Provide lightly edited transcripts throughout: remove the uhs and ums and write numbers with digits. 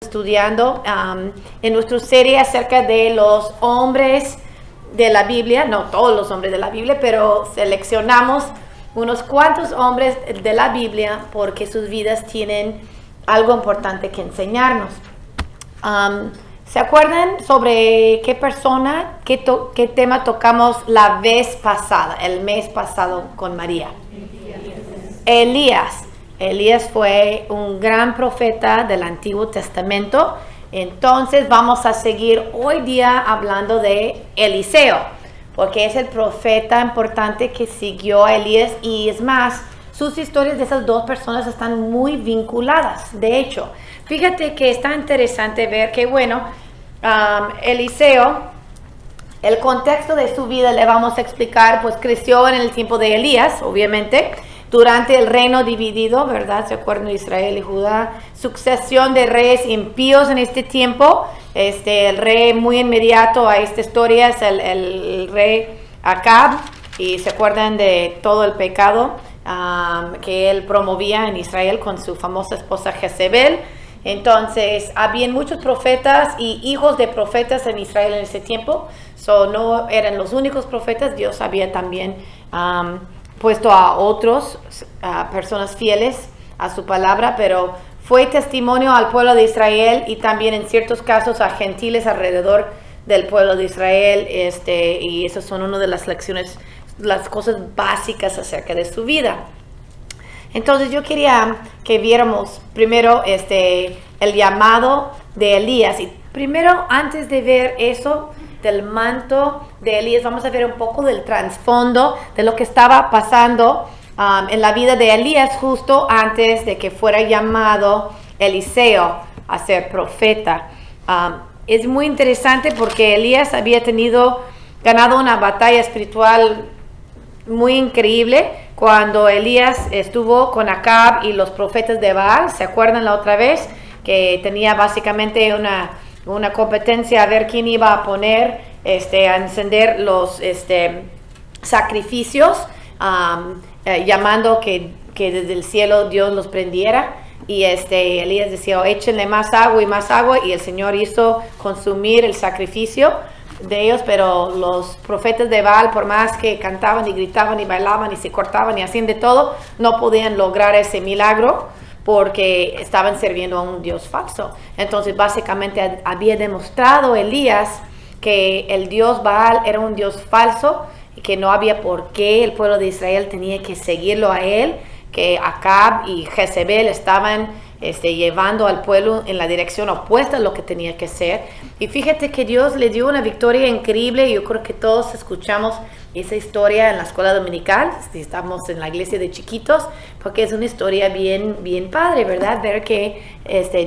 estudiando en nuestra serie acerca de los hombres de la Biblia, no todos los hombres de la Biblia, pero seleccionamos unos cuantos hombres de la Biblia porque sus vidas tienen algo importante que enseñarnos. ¿Se acuerdan sobre qué persona, qué tema tocamos la vez pasada, el mes pasado con María? Elías. Elías fue un gran profeta del Antiguo Testamento. Entonces vamos a seguir hoy día hablando de Eliseo, porque es el profeta importante que siguió a Elías, y es más, sus historias de esas dos personas están muy vinculadas. De hecho, fíjate que está interesante ver que, bueno, Eliseo, el contexto de su vida le vamos a explicar, pues creció en el tiempo de Elías, obviamente, durante el reino dividido, ¿verdad? ¿Se acuerdan de Israel y Judá? Sucesión de reyes impíos en este tiempo. El rey muy inmediato a esta historia es el rey Acab, y se acuerdan de todo el pecado que él promovía en Israel con su famosa esposa Jezebel. Entonces, habían muchos profetas y hijos de profetas en Israel en ese tiempo. No eran los únicos profetas, Dios había también puesto a otros, a personas fieles a su palabra, pero fue testimonio al pueblo de Israel y también en ciertos casos a gentiles alrededor del pueblo de Israel, y esas son una de las lecciones, las cosas básicas acerca de su vida. Entonces yo quería que viéramos primero el llamado de Elías, y primero, antes de ver eso del manto de Elías, vamos a ver un poco del trasfondo de lo que estaba pasando en la vida de Elías justo antes de que fuera llamado Eliseo a ser profeta. Es muy interesante porque Elías había ganado una batalla espiritual muy increíble cuando Elías estuvo con Acab y los profetas de Baal. ¿Se acuerdan la otra vez? Que tenía básicamente una competencia a ver quién iba a poner, a encender los sacrificios, llamando que desde el cielo Dios los prendiera. Y Elías decía, échenle más agua, y el Señor hizo consumir el sacrificio de ellos, pero los profetas de Baal, por más que cantaban y gritaban y bailaban y se cortaban y hacían de todo, no podían lograr ese milagro porque estaban sirviendo a un Dios falso. Entonces básicamente había demostrado Elías que el Dios Baal era un Dios falso y que no había por qué el pueblo de Israel tenía que seguirlo a él, que Acab y Jezebel estaban llevando al pueblo en la dirección opuesta a lo que tenía que ser. Y fíjate que Dios le dio una victoria increíble. Yo creo que todos escuchamos esa historia en la escuela dominical, si estamos en la iglesia de chiquitos, porque es una historia bien, bien padre, ¿verdad? Ver que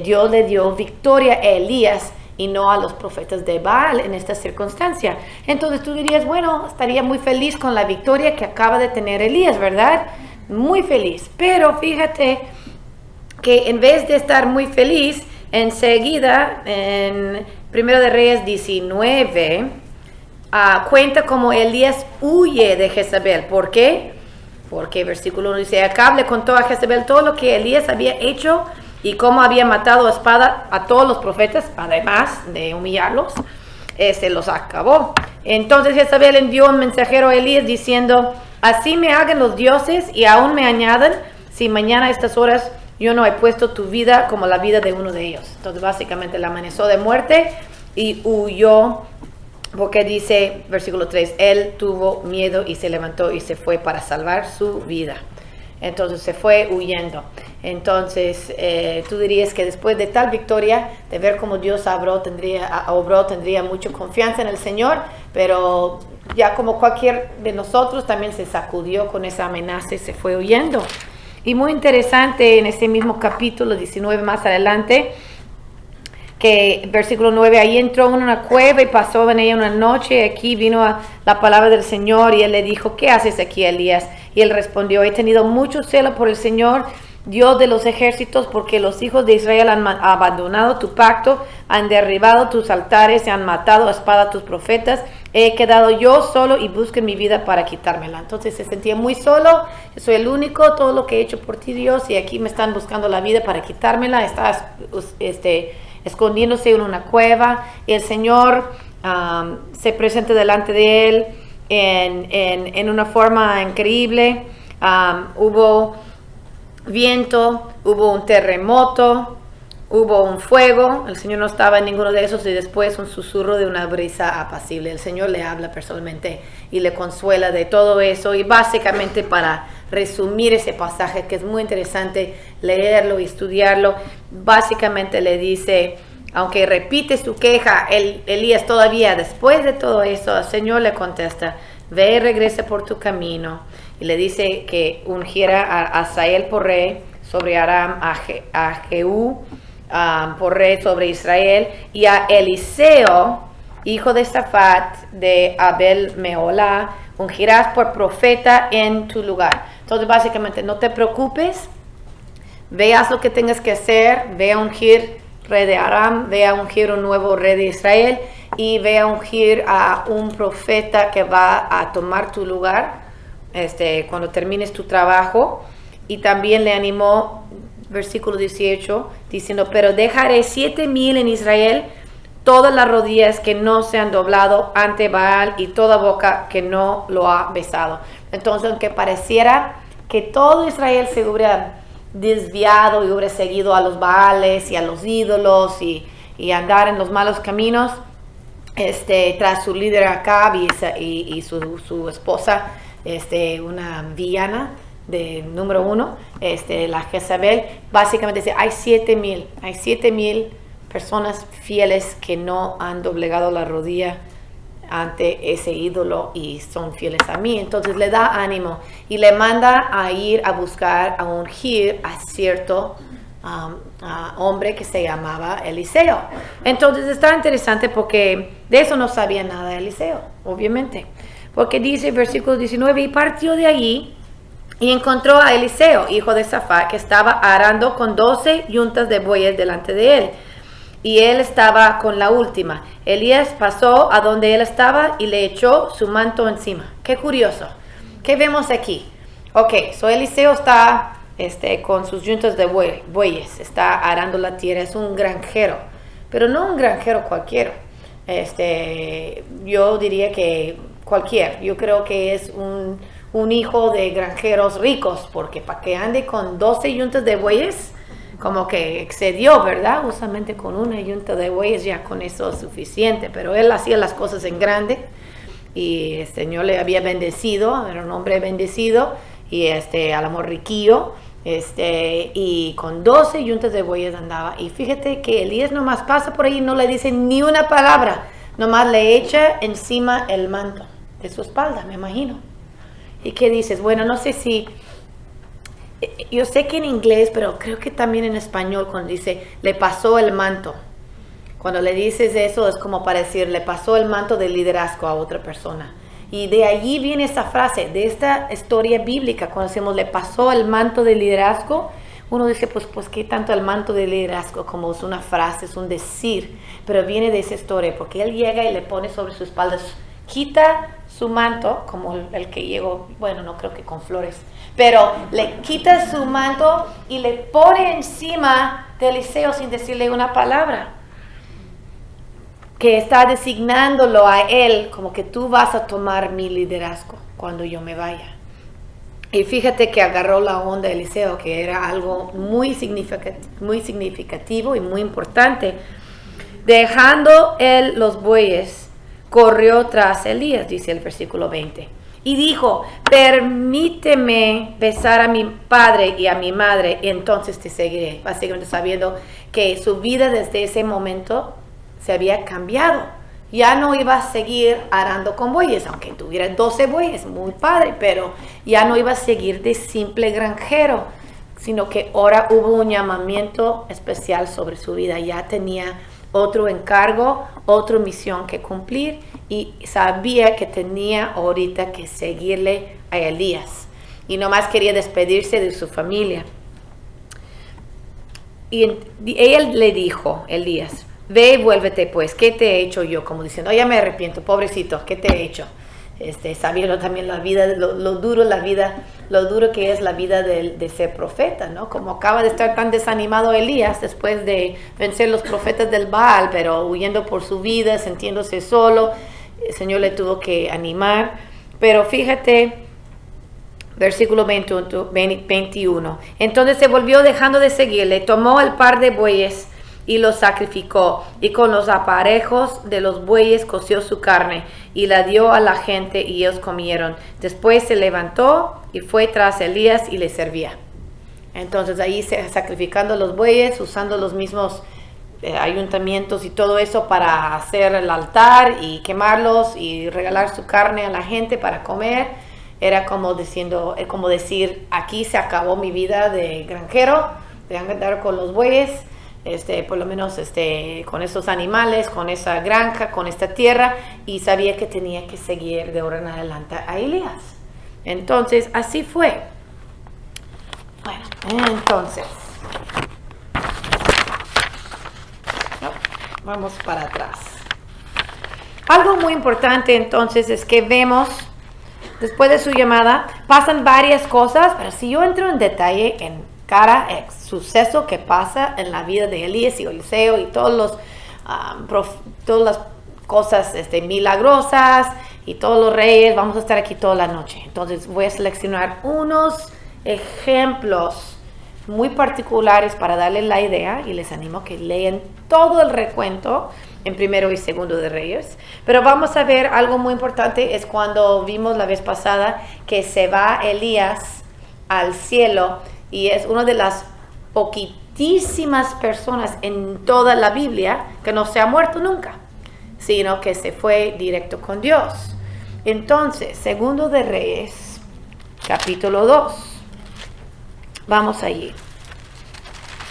Dios le dio victoria a Elías y no a los profetas de Baal en esta circunstancia. Entonces tú dirías, bueno, estaría muy feliz con la victoria que acaba de tener Elías, ¿verdad? Muy feliz. Pero fíjate que en vez de estar muy feliz, enseguida en 1 de Reyes 19 cuenta como Elías huye de Jezabel. ¿Por qué? Porque versículo 1 dice, Acab le contó a Jezabel todo lo que Elías había hecho y cómo había matado a espada a todos los profetas, además de humillarlos, los acabó. Entonces Jezabel envió un mensajero a Elías diciendo, así me hagan los dioses y aún me añadan, si mañana a estas horas yo no he puesto tu vida como la vida de uno de ellos. Entonces básicamente le amenazó de muerte y huyó, porque dice, versículo 3, él tuvo miedo y se levantó y se fue para salvar su vida. Entonces se fue huyendo. Entonces tú dirías que después de tal victoria, de ver cómo Dios obró, tendría mucha confianza en el Señor, pero ya como cualquier de nosotros también se sacudió con esa amenaza y se fue huyendo. Y muy interesante en ese mismo capítulo 19 más adelante, que versículo 9, ahí entró en una cueva y pasó en ella una noche. Aquí vino la palabra del Señor y él le dijo, ¿qué haces aquí, Elías? Y él respondió, he tenido mucho celo por el Señor, Dios de los ejércitos, porque los hijos de Israel han abandonado tu pacto, han derribado tus altares, se han matado a espada tus profetas. He quedado yo solo y busquen mi vida para quitármela. Entonces se sentía muy solo. Yo soy el único, todo lo que he hecho por ti, Dios, y aquí me están buscando la vida para quitármela. Estás escondiéndose en una cueva. Y el Señor se presenta delante de él en una forma increíble. Hubo viento, hubo un terremoto, hubo un fuego. El Señor no estaba en ninguno de esos, y después un susurro de una brisa apacible. El Señor le habla personalmente y le consuela de todo eso. Y básicamente, para resumir ese pasaje, que es muy interesante leerlo y estudiarlo, básicamente le dice, aunque repite su queja, Elías todavía, después de todo eso, el Señor le contesta: ve y regresa por tu camino. Y le dice que ungiera a Hazael por rey sobre Aram, a Jehú por rey sobre Israel, y a Eliseo, hijo de Safat, de Abel Meolá, ungirás por profeta en tu lugar. Entonces, básicamente, no te preocupes, veas lo que tengas que hacer, ve a ungir rey de Aram, ve a ungir un nuevo rey de Israel, y ve a ungir a un profeta que va a tomar tu lugar cuando termines tu trabajo. Y también le animó, versículo 18, diciendo: pero dejaré 7,000 en Israel, todas las rodillas que no se han doblado ante Baal, y toda boca que no lo ha besado. Entonces, aunque pareciera que todo Israel se hubiera desviado y hubiera seguido a los Baales y a los ídolos y andar en los malos caminos, tras su líder Acab y su esposa, una villana de número 1, la Jezabel, básicamente dice: hay 7,000 personas fieles que no han doblegado la rodilla ante ese ídolo y son fieles a mí. Entonces le da ánimo y le manda a ir a buscar, a ungir a cierto hombre que se llamaba Eliseo. Entonces está interesante, porque de eso no sabía nada Eliseo, obviamente, porque dice versículo 19: y partió de allí y encontró a Eliseo, hijo de Safat, que estaba arando con 12 yuntas de bueyes delante de él, y él estaba con la última. Elías pasó a donde él estaba y le echó su manto encima. Qué curioso. ¿Qué vemos aquí? Ok, Eliseo está con sus yuntas de bueyes, está arando la tierra, es un granjero, pero no un granjero cualquiera. Yo diría que yo creo que es un hijo de granjeros ricos, porque para que ande con 12 yuntas de bueyes, como que excedió, ¿verdad? Usualmente con una yunta de bueyes ya con eso es suficiente, pero él hacía las cosas en grande, y el Señor le había bendecido, era un hombre bendecido, y al amor riquillo, y con 12 yuntas de bueyes andaba. Y fíjate que Elías nomás pasa por ahí y no le dice ni una palabra, nomás le echa encima el manto de su espalda, me imagino. ¿Y qué dices? Bueno, no sé si... Yo sé que en inglés, pero creo que también en español, cuando dice le pasó el manto, cuando le dices eso es como para decir le pasó el manto de liderazgo a otra persona. Y de allí viene esa frase, de esta historia bíblica, cuando decimos le pasó el manto de liderazgo, uno dice pues ¿qué tanto el manto de liderazgo? Como es una frase, es un decir, pero viene de esa historia, porque él llega y le pone sobre su espalda, quita su manto, como el que llegó, bueno, no creo que con flores, pero le quita su manto y le pone encima de Eliseo sin decirle una palabra, que está designándolo a él como que tú vas a tomar mi liderazgo cuando yo me vaya. Y fíjate que agarró la onda de Eliseo, que era algo muy significativo y muy importante. Dejando él los bueyes, corrió tras Elías, dice el versículo 20, y dijo: permíteme besar a mi padre y a mi madre, y entonces te seguiré. Básicamente sabiendo que su vida desde ese momento se había cambiado. Ya no iba a seguir arando con bueyes, aunque tuviera 12 bueyes, muy padre, pero ya no iba a seguir de simple granjero, sino que ahora hubo un llamamiento especial sobre su vida. Ya tenía otro encargo, otra misión que cumplir, y sabía que tenía ahorita que seguirle a Elías, y nomás quería despedirse de su familia. Y él le dijo, Elías: ve y vuélvete pues, ¿qué te he hecho yo? Como diciendo: ya me arrepiento, pobrecito, ¿qué te he hecho? sabiendo también la vida, lo duro que es la vida de ser profeta, ¿no? Como acaba de estar tan desanimado Elías después de vencer los profetas del Baal, pero huyendo por su vida, sintiéndose solo, el Señor le tuvo que animar. Pero fíjate, versículo 21. Entonces se volvió dejando de seguirle, tomó el par de bueyes y los sacrificó, y con los aparejos de los bueyes coció su carne, y la dio a la gente, y ellos comieron. Después se levantó y fue tras Elías y le servía. Entonces ahí sacrificando los bueyes, usando los mismos ayuntamientos y todo eso para hacer el altar y quemarlos y regalar su carne a la gente para comer. Era como decir, aquí se acabó mi vida de granjero, de andar con los bueyes, por lo menos con esos animales, con esa granja, con esta tierra, y sabía que tenía que seguir de ahora en adelante a Elías. Entonces, así fue. Bueno, entonces, vamos para atrás. Algo muy importante entonces es que vemos, después de su llamada, pasan varias cosas, pero si yo entro en detalle en cada suceso que pasa en la vida de Elías y Eliseo y todas las cosas milagrosas y todos los reyes, vamos a estar aquí toda la noche. Entonces voy a seleccionar unos ejemplos muy particulares para darles la idea, y les animo a que lean todo el recuento en primero y segundo de Reyes. Pero vamos a ver algo muy importante, es cuando vimos la vez pasada que se va Elías al cielo, y es una de las poquitísimas personas en toda la Biblia que no se ha muerto nunca, sino que se fue directo con Dios. Entonces, segundo de Reyes, capítulo 2. Vamos allí.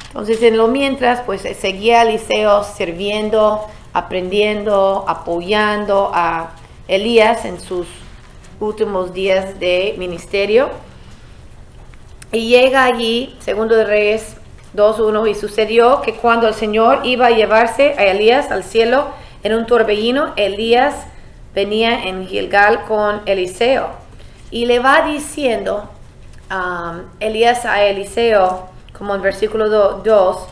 Entonces, en lo mientras, pues seguía Eliseo sirviendo, aprendiendo, apoyando a Elías en sus últimos días de ministerio. Y llega allí, segundo de Reyes 2:1, y sucedió que cuando el Señor iba a llevarse a Elías al cielo en un torbellino, Elías venía en Gilgal con Eliseo. Y le va diciendo Elías a Eliseo, como en versículo 2,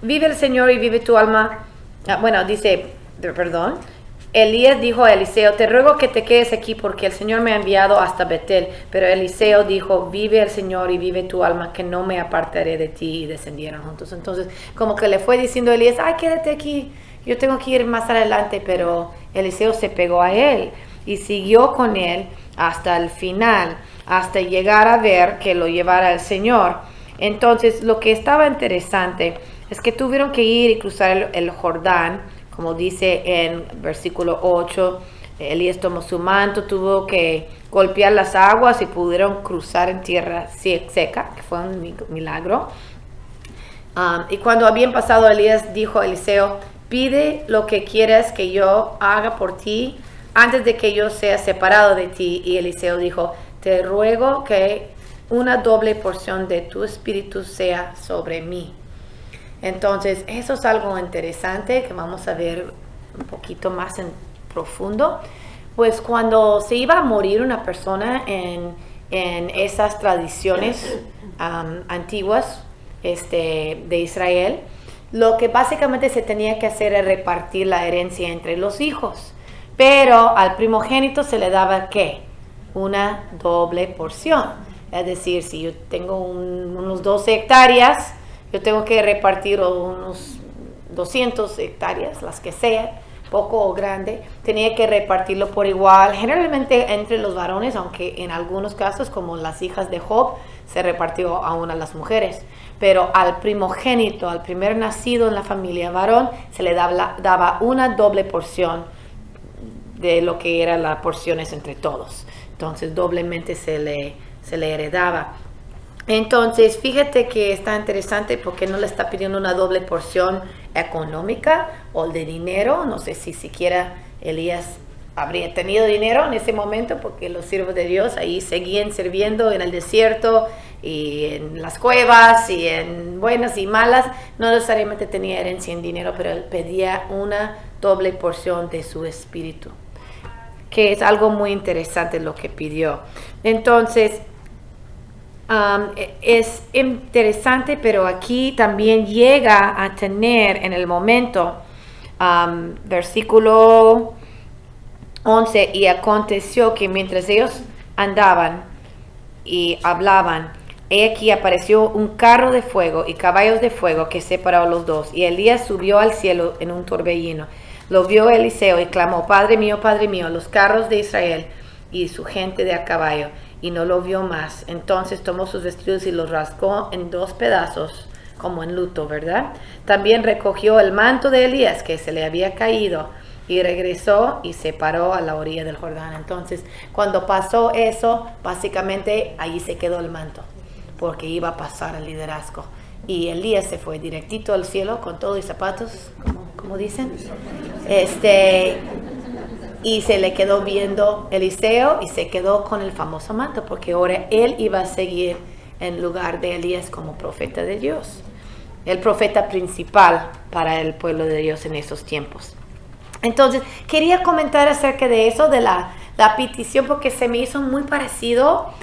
vive el Señor y vive tu alma. Elías dijo a Eliseo, te ruego que te quedes aquí porque el Señor me ha enviado hasta Betel. Pero Eliseo dijo, vive el Señor y vive tu alma, que no me apartaré de ti. Y descendieron juntos. Entonces, como que le fue diciendo a Elías, quédate aquí, yo tengo que ir más adelante. Pero Eliseo se pegó a él y siguió con él hasta el final, hasta llegar a ver que lo llevara el Señor. Entonces, lo que estaba interesante es que tuvieron que ir y cruzar el Jordán, como dice en versículo 8, Elías tomó su manto, tuvo que golpear las aguas y pudieron cruzar en tierra seca, que fue un milagro. Y cuando habían pasado, Elías dijo a Eliseo, pide lo que quieras que yo haga por ti antes de que yo sea separado de ti. Y Eliseo dijo, te ruego que una doble porción de tu espíritu sea sobre mí. Entonces, eso es algo interesante que vamos a ver un poquito más en profundo. Pues cuando se iba a morir una persona en esas tradiciones antiguas de Israel, lo que básicamente se tenía que hacer era repartir la herencia entre los hijos. Pero al primogénito se le daba, ¿qué? Una doble porción. Es decir, si yo tengo unos 12 hectáreas, yo tengo que repartir unos 200 hectáreas, las que sean, poco o grande, tenía que repartirlo por igual, generalmente entre los varones, aunque en algunos casos, como las hijas de Job, se repartió aún a las mujeres. Pero al primogénito, al primer nacido en la familia varón, se le daba una doble porción de lo que eran las porciones entre todos. Entonces, doblemente se le heredaba. Entonces, fíjate que está interesante porque no le está pidiendo una doble porción económica o de dinero. No sé si siquiera Elías habría tenido dinero en ese momento, porque los siervos de Dios ahí seguían sirviendo en el desierto y en las cuevas y en buenas y malas. No necesariamente tenía herencia en dinero, pero él pedía una doble porción de su espíritu. que es algo muy interesante lo que pidió. Entonces, es interesante, pero aquí también llega a tener en el momento, versículo 11, y aconteció que mientras ellos andaban y hablaban, he aquí apareció un carro de fuego y caballos de fuego que separó a los dos, y Elías subió al cielo en un torbellino. Lo vio Eliseo y clamó, Padre mío, los carros de Israel y su gente de a caballo, y no lo vio más. Entonces tomó sus vestidos y los rasgó en 2 pedazos, como en luto, ¿verdad? También recogió el manto de Elías que se le había caído y regresó y se paró a la orilla del Jordán. Entonces, cuando pasó eso, básicamente allí se quedó el manto, porque iba a pasar el liderazgo. Y Elías se fue directito al cielo con todo y zapatos, como dicen. Y se le quedó viendo Eliseo y se quedó con el famoso manto, porque ahora él iba a seguir en lugar de Elías como profeta de Dios, el profeta principal para el pueblo de Dios en esos tiempos. Entonces, quería comentar acerca de eso, de la petición, porque se me hizo muy parecido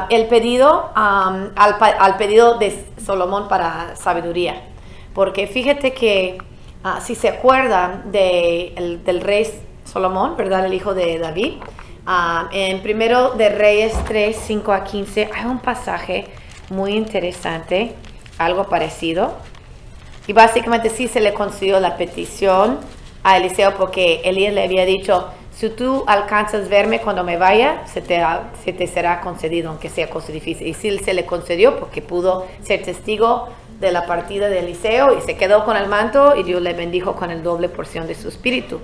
el pedido al pedido de Salomón para sabiduría. Porque fíjate que si se acuerdan del rey Salomón, ¿verdad? El hijo de David. En Primero de Reyes 3, 5 a 15 hay un pasaje muy interesante, algo parecido. Y básicamente sí se le concedió la petición a Eliseo, porque Elías le había dicho, si tú alcanzas verme cuando me vaya, se te será concedido, aunque sea cosa difícil. Y sí se le concedió porque pudo ser testigo de la partida de Eliseo y se quedó con el manto y Dios le bendijo con el doble porción de su espíritu.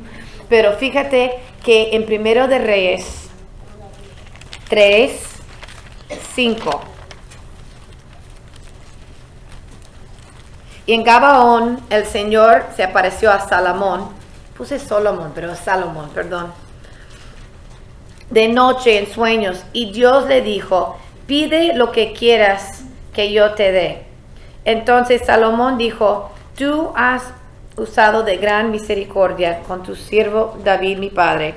Pero fíjate que en Primero de Reyes 3, 5. Y en Gabaón el Señor se apareció a Salomón, de noche en sueños, y Dios le dijo, pide lo que quieras que yo te dé. Entonces Salomón dijo, tú has usado de gran misericordia con tu siervo David mi padre,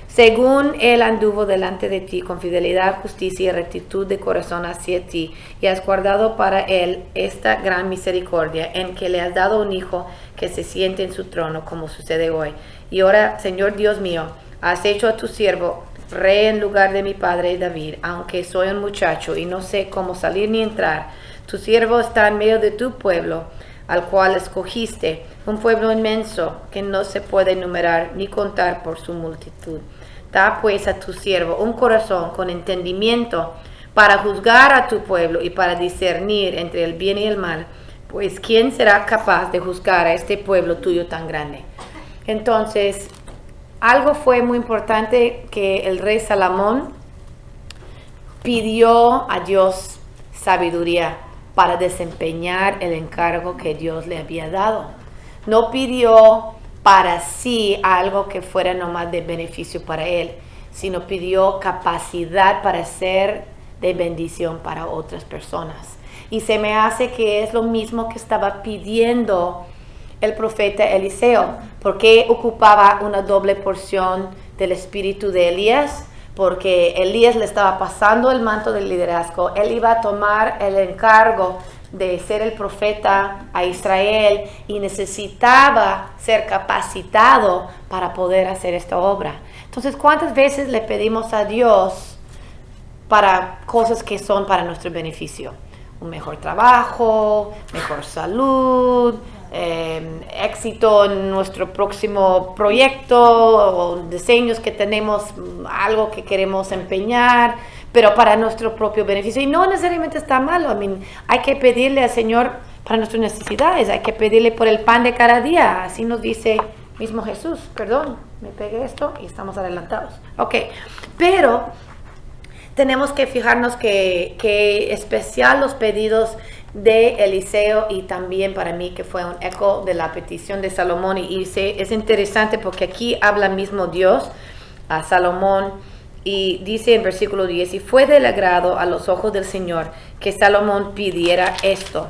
según él anduvo delante de ti con fidelidad, justicia y rectitud de corazón hacia ti, y has guardado para él esta gran misericordia, en que le has dado un hijo que se siente en su trono, como sucede hoy. Y ahora, Señor Dios mío, has hecho a tu siervo rey en lugar de mi padre David, aunque soy un muchacho y no sé cómo salir ni entrar. Tu siervo está en medio de tu pueblo, al cual escogiste, un pueblo inmenso que no se puede enumerar ni contar por su multitud. Da pues a tu siervo un corazón con entendimiento para juzgar a tu pueblo y para discernir entre el bien y el mal, pues ¿quién será capaz de juzgar a este pueblo tuyo tan grande? Entonces, algo fue muy importante que el rey Salomón pidió a Dios sabiduría para desempeñar el encargo que Dios le había dado. No pidió para sí algo que fuera nomás de beneficio para él, sino pidió capacidad para ser de bendición para otras personas. Y se me hace que es lo mismo que estaba pidiendo el profeta Eliseo. ¿Por qué ocupaba una doble porción del espíritu de Elías? Porque Elías le estaba pasando el manto del liderazgo. Él iba a tomar el encargo de ser el profeta a Israel y necesitaba ser capacitado para poder hacer esta obra. Entonces, ¿cuántas veces le pedimos a Dios para cosas que son para nuestro beneficio? Un mejor trabajo, mejor salud, éxito en nuestro próximo proyecto o diseños que tenemos, algo que queremos empeñar, pero para nuestro propio beneficio. Y no necesariamente está malo. Hay que pedirle al Señor para nuestras necesidades, hay que pedirle por el pan de cada día. Así nos dice mismo Jesús. Perdón, me pegué esto y estamos adelantados. Ok, pero tenemos que fijarnos que especial los pedidos de Eliseo y también para mí que fue un eco de la petición de Salomón. Y es interesante porque aquí habla mismo Dios a Salomón y dice en versículo 10, y fue del agrado a los ojos del Señor que Salomón pidiera esto.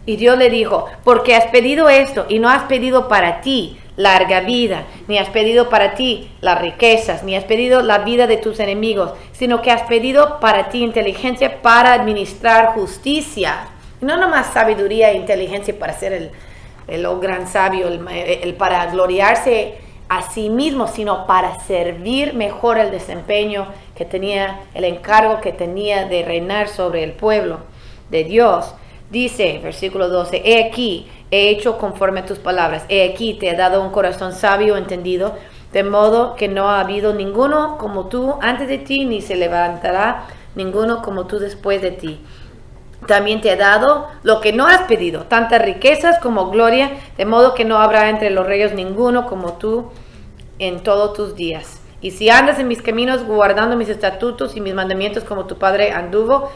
Y Dios le dijo, porque has pedido esto y no has pedido para ti larga vida, ni has pedido para ti las riquezas, ni has pedido la vida de tus enemigos, sino que has pedido para ti inteligencia para administrar justicia. No nomás sabiduría e inteligencia para ser el gran sabio, el para gloriarse a sí mismo, sino para servir mejor el desempeño que tenía, el encargo que tenía de reinar sobre el pueblo de Dios. Dice, versículo 12, he aquí, he hecho conforme a tus palabras, he aquí, te he dado un corazón sabio, entendido, de modo que no ha habido ninguno como tú antes de ti, ni se levantará ninguno como tú después de ti. También te he dado lo que no has pedido, tantas riquezas como gloria, de modo que no habrá entre los reyes ninguno como tú en todos tus días. Y si andas en mis caminos, guardando mis estatutos y mis mandamientos como tu padre anduvo,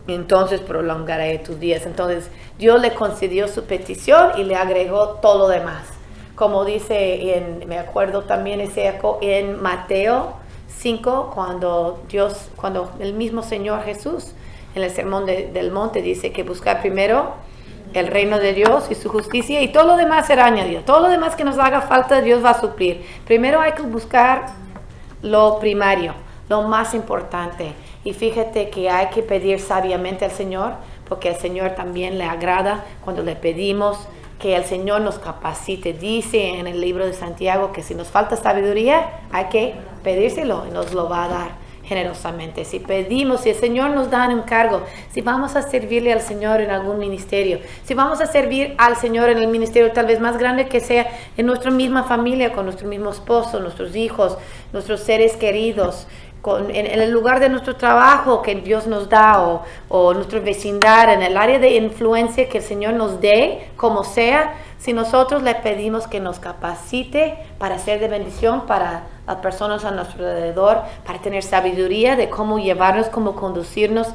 entonces prolongaré tus días. Entonces Dios le concedió su petición y le agregó todo lo demás. Como dice, me acuerdo también en Mateo 5, cuando el mismo Señor Jesús, en el sermón del monte, dice que buscar primero el reino de Dios y su justicia, y todo lo demás será añadido. Todo lo demás que nos haga falta, Dios va a suplir. Primero hay que buscar lo primario, lo más importante. Y fíjate que hay que pedir sabiamente al Señor, porque al Señor también le agrada cuando le pedimos que el Señor nos capacite. Dice en el libro de Santiago que si nos falta sabiduría, hay que pedírselo y nos lo va a dar generosamente. Si pedimos, si el Señor nos da un encargo, si vamos a servirle al Señor en algún ministerio, si vamos a servir al Señor en el ministerio tal vez más grande que sea, en nuestra misma familia, con nuestro mismo esposo, nuestros hijos, nuestros seres queridos, en el lugar de nuestro trabajo que Dios nos da, o nuestro vecindad, en el área de influencia que el Señor nos dé, como sea, si nosotros le pedimos que nos capacite para ser de bendición para las personas a nuestro alrededor, para tener sabiduría de cómo llevarnos, cómo conducirnos,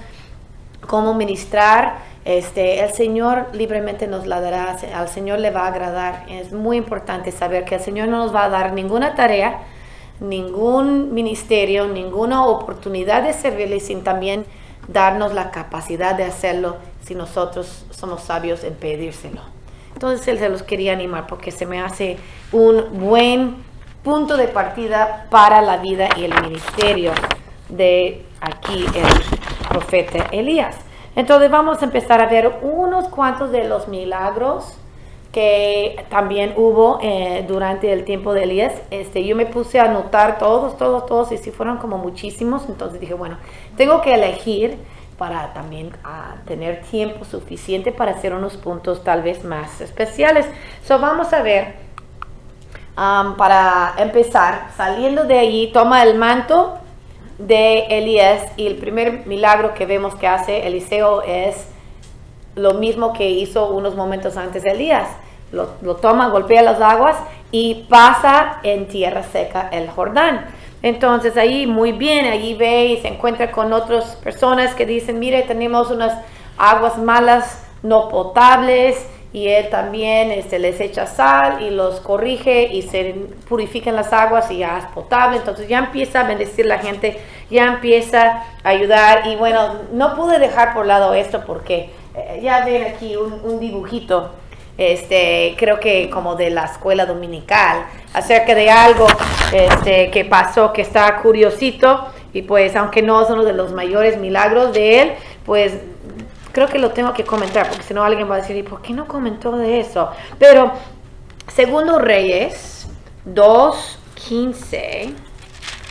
cómo ministrar, el Señor libremente nos la dará, al Señor le va a agradar. Es muy importante saber que el Señor no nos va a dar ninguna tarea, ningún ministerio, ninguna oportunidad de servirle sin también darnos la capacidad de hacerlo si nosotros somos sabios en pedírselo. Entonces él se los quería animar porque se me hace un buen punto de partida para la vida y el ministerio de aquí el profeta Elías. Entonces vamos a empezar a ver unos cuantos de los milagros que también hubo durante el tiempo de Elías. Yo me puse a anotar todos, y sí fueron como muchísimos. Entonces dije, bueno, tengo que elegir para también tener tiempo suficiente para hacer unos puntos tal vez más especiales. Vamos a ver, para empezar, saliendo de allí, toma el manto de Elías, y el primer milagro que vemos que hace Eliseo es lo mismo que hizo unos momentos antes de Elías. Lo toma, golpea las aguas y pasa en tierra seca el Jordán. Entonces ahí muy bien, allí ve y se encuentra con otras personas que dicen, mire, tenemos unas aguas malas, no potables, y él también les echa sal y los corrige y se purifican las aguas y ya es potable. Entonces ya empieza a bendecir la gente, ya empieza a ayudar. Y bueno, no pude dejar por lado esto porque ya ven aquí un dibujito, creo que como de la escuela dominical, acerca de algo que pasó, que está curiosito. Y pues aunque no es uno de los mayores milagros de él, pues creo que lo tengo que comentar, porque si no alguien va a decir, ¿y por qué no comentó de eso? Pero Segundo Reyes 2:15.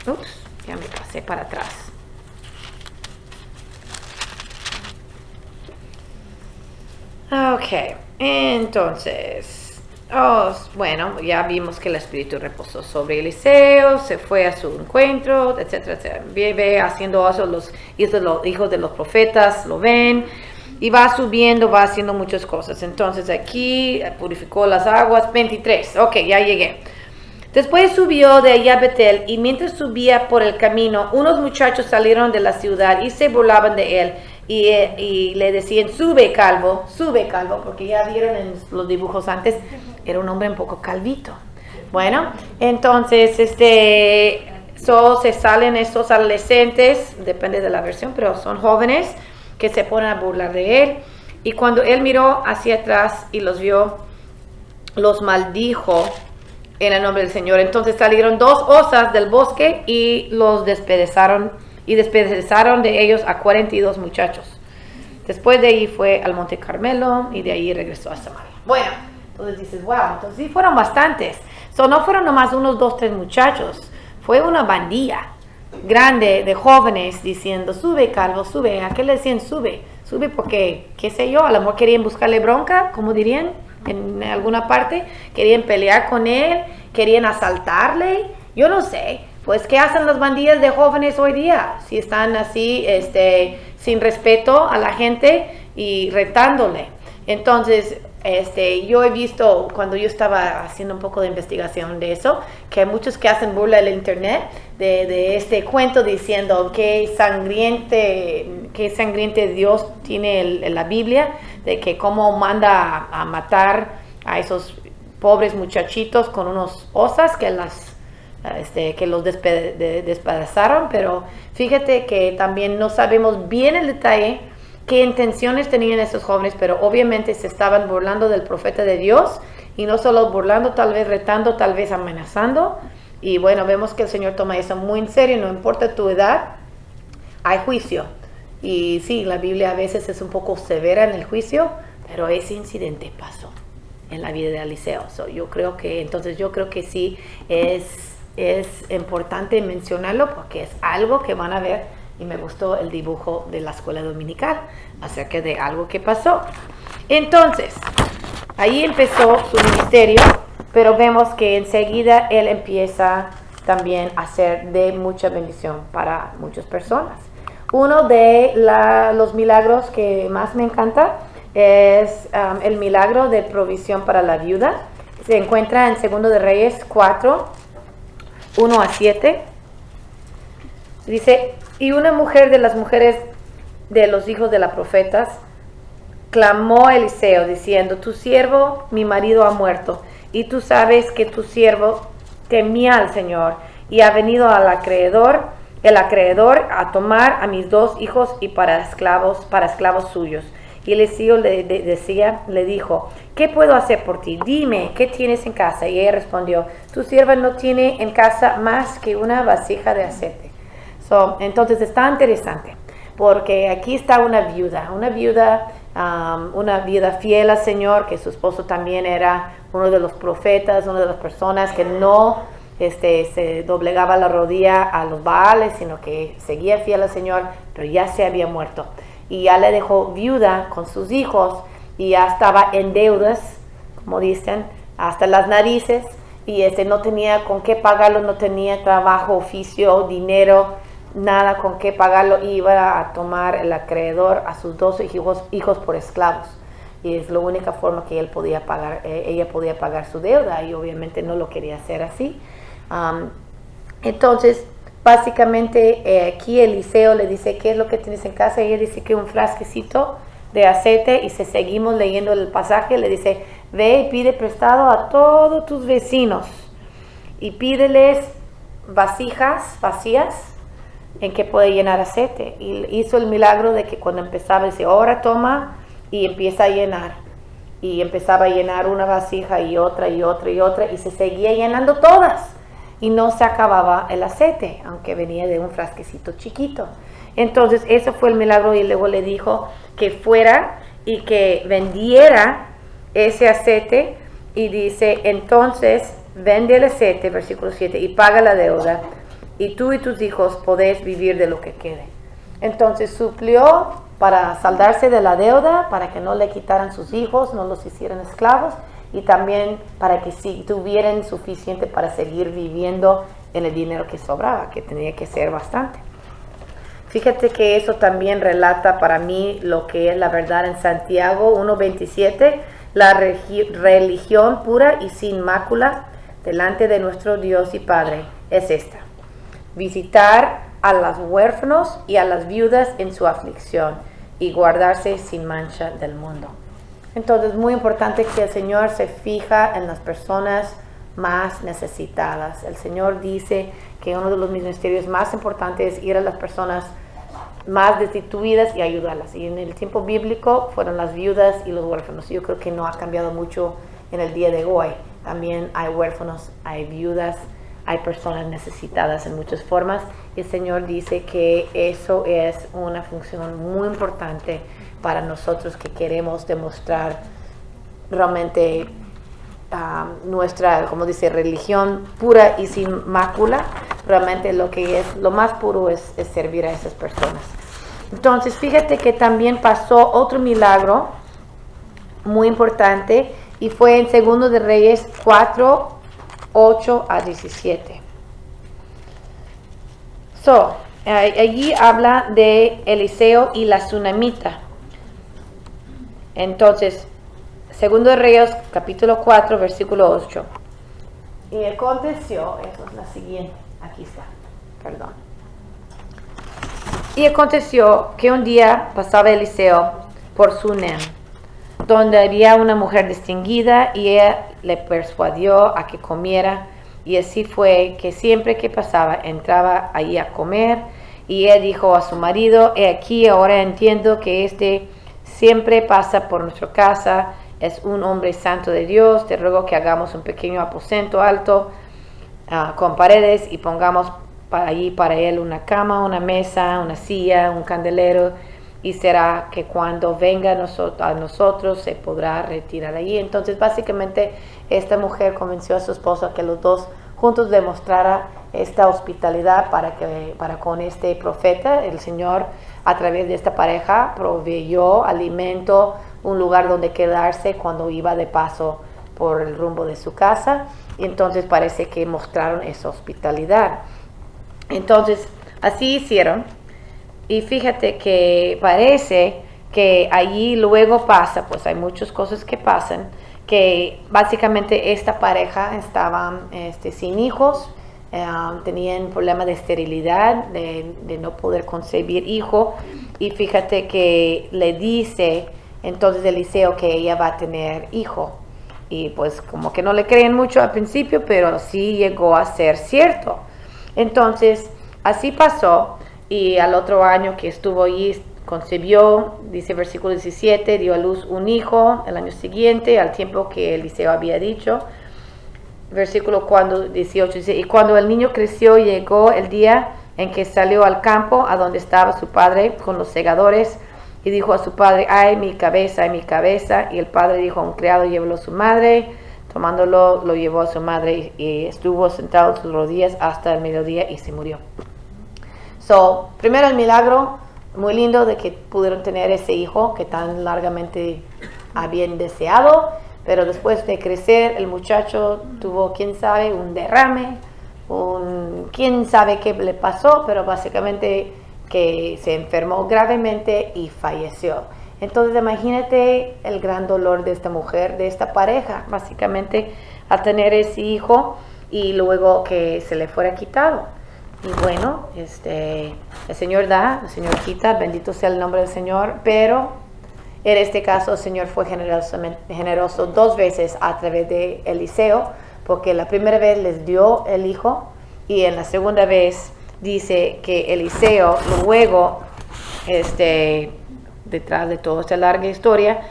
Ups, ya me pasé para atrás. Ok, entonces, bueno, ya vimos que el Espíritu reposó sobre Eliseo, se fue a su encuentro, etcétera, etcétera. Vive haciendo eso, los hijos de los profetas lo ven, y va subiendo, va haciendo muchas cosas. Entonces aquí purificó las aguas. 23, ok, ya llegué. Después subió de allá a Betel, y mientras subía por el camino, unos muchachos salieron de la ciudad y se burlaban de él. Y le decían, sube calvo, porque ya vieron en los dibujos antes, era un hombre un poco calvito. Bueno, entonces se salen estos adolescentes, depende de la versión, pero son jóvenes que se ponen a burlar de él. Y cuando él miró hacia atrás y los vio, los maldijo en el nombre del Señor. Entonces salieron 2 osas del bosque y los despedazaron de ellos a 42 muchachos. Después de ahí fue al Monte Carmelo y de ahí regresó a Samaria. Bueno, entonces dices, wow, entonces sí fueron bastantes. No fueron nomás unos 2, 3 muchachos, fue una bandilla grande de jóvenes diciendo, sube Calvo, sube. ¿A qué le decían sube? Sube porque, qué sé yo, a lo mejor querían buscarle bronca, como dirían en alguna parte, querían pelear con él, querían asaltarle, yo no sé. Pues, ¿qué hacen las bandillas de jóvenes hoy día? Si están así, sin respeto a la gente y retándole. Entonces, yo he visto, cuando yo estaba haciendo un poco de investigación de eso, que hay muchos que hacen burla en internet de este cuento diciendo qué sangriente Dios tiene en la Biblia, de que cómo manda a matar a esos pobres muchachitos con unos osas que los despedazaron. Pero fíjate que también no sabemos bien el detalle qué intenciones tenían esos jóvenes, pero obviamente se estaban burlando del profeta de Dios, y no solo burlando, tal vez retando, tal vez amenazando. Y bueno, vemos que el Señor toma eso muy en serio. No importa tu edad, hay juicio. Y sí, la Biblia a veces es un poco severa en el juicio, pero ese incidente pasó en la vida de Eliseo. Yo creo que sí es importante mencionarlo, porque es algo que van a ver. Y me gustó el dibujo de la escuela dominical acerca de algo que pasó. Entonces, ahí empezó su ministerio, pero vemos que enseguida él empieza también a ser de mucha bendición para muchas personas. Uno de los milagros que más me encanta es el milagro de provisión para la viuda. Se encuentra en 2 de Reyes 4, 1 a 7. Dice, y una mujer de las mujeres de los hijos de las profetas clamó a Eliseo diciendo, tu siervo, mi marido, ha muerto, y tú sabes que tu siervo temía al Señor, y ha venido el acreedor a tomar a mis 2 hijos y para esclavos suyos. Y Eliseo le dijo, ¿qué puedo hacer por ti? Dime, ¿qué tienes en casa? Y ella respondió, tu sierva no tiene en casa más que una vasija de aceite. Entonces está interesante, porque aquí está una viuda fiel al Señor, que su esposo también era uno de los profetas, una de las personas que no se doblegaba la rodilla a los Baales, sino que seguía fiel al Señor, pero ya se había muerto. Y ya le dejó viuda con sus hijos, y ya estaba en deudas, como dicen, hasta las narices, y no tenía con qué pagarlo, no tenía trabajo, oficio, dinero, nada con qué pagarlo. Iba a tomar el acreedor a sus 2 hijos por esclavos, y es la única forma que ella podía pagar su deuda, y obviamente no lo quería hacer así. Entonces básicamente aquí Eliseo le dice, ¿qué es lo que tienes en casa? Y ella dice que un frasquecito de aceite, y si seguimos leyendo el pasaje, le dice, ve y pide prestado a todos tus vecinos y pídeles vasijas vacías en que puede llenar aceite. Y hizo el milagro de que cuando empezaba, dice, ahora toma, y empieza a llenar. Y empezaba a llenar una vasija y otra y otra y otra, y se seguía llenando todas. Y no se acababa el aceite, aunque venía de un frasquecito chiquito. Entonces, eso fue el milagro, y luego le dijo que fuera y que vendiera ese aceite. Y dice, entonces, vende el aceite, versículo 7, y paga la deuda, y tú y tus hijos podéis vivir de lo que quede. Entonces suplió para saldarse de la deuda, para que no le quitaran sus hijos, no los hicieran esclavos, y también para que sí tuvieran suficiente para seguir viviendo en el dinero que sobraba, que tenía que ser bastante. Fíjate que eso también relata para mí lo que es la verdad en Santiago 1:27, la religión pura y sin mácula delante de nuestro Dios y Padre es esta: visitar a los huérfanos y a las viudas en su aflicción, y guardarse sin mancha del mundo. Entonces es muy importante que el Señor se fija en las personas más necesitadas. El Señor dice que uno de los ministerios más importantes es ir a las personas más destituidas y ayudarlas. Y en el tiempo bíblico fueron las viudas y los huérfanos. Yo creo que no ha cambiado mucho en el día de hoy. también hay huérfanos, hay viudas, hay personas necesitadas en muchas formas. Y el Señor dice que eso es una función muy importante para nosotros que queremos demostrar realmente nuestra, como dice, religión pura y sin mácula. Realmente lo que es lo más puro es servir a esas personas. Entonces, fíjate que también pasó otro milagro muy importante y fue en 2 de Reyes 4, 8 a 17. Allí habla de Eliseo y la tsunamita. Entonces, 2 de Reyes, capítulo 4, versículo 8. Y aconteció, eso es la siguiente, aquí está, perdón. Y aconteció que un día pasaba Eliseo por Sunem, donde había una mujer distinguida, y ella le persuadió a que comiera, y así fue que siempre que pasaba entraba allí a comer. Y ella dijo a su marido: he aquí, ahora entiendo que este siempre pasa por nuestra casa, es un hombre santo de Dios. Te ruego que hagamos un pequeño aposento alto con paredes y pongamos allí para él una cama, una mesa, una silla, un candelero, y será que cuando venga a nosotros se podrá retirar allí. Entonces básicamente esta mujer convenció a su esposo a que los dos juntos demostrara esta hospitalidad para con este profeta. El Señor, a través de esta pareja, proveyó alimento, un lugar donde quedarse cuando iba de paso por el rumbo de su casa. Y entonces parece que mostraron esa hospitalidad. Entonces así hicieron. Y fíjate que parece que allí luego pasa, pues hay muchas cosas que pasan, que básicamente esta pareja estaban sin hijos, tenían problemas de esterilidad, de no poder concebir hijo. Y fíjate que le dice entonces Eliseo que ella va a tener hijo. Y pues como que no le creen mucho al principio, pero sí llegó a ser cierto. Entonces así pasó. Y al otro año que estuvo allí, concibió, dice versículo 17, dio a luz un hijo el año siguiente, al tiempo que Eliseo había dicho. Versículo 18 dice: y cuando el niño creció, llegó el día en que salió al campo, a donde estaba su padre con los segadores, y dijo a su padre: ay, mi cabeza, ay, mi cabeza. Y el padre dijo a un criado: llévalo a su madre. Tomándolo, lo llevó a su madre, y estuvo sentado en sus rodillas hasta el mediodía y se murió. Primero el milagro muy lindo de que pudieron tener ese hijo que tan largamente habían deseado, pero después de crecer el muchacho tuvo, quién sabe, un derrame, quién sabe qué le pasó, pero básicamente que se enfermó gravemente y falleció. Entonces imagínate el gran dolor de esta mujer, de esta pareja, básicamente al tener ese hijo y luego que se le fuera quitado. Y bueno, el Señor da, el Señor quita, bendito sea el nombre del Señor, pero en este caso el Señor fue generoso 2 veces a través de Eliseo, porque la primera vez les dio el hijo, y en la segunda vez dice que Eliseo luego, detrás de toda esta larga historia,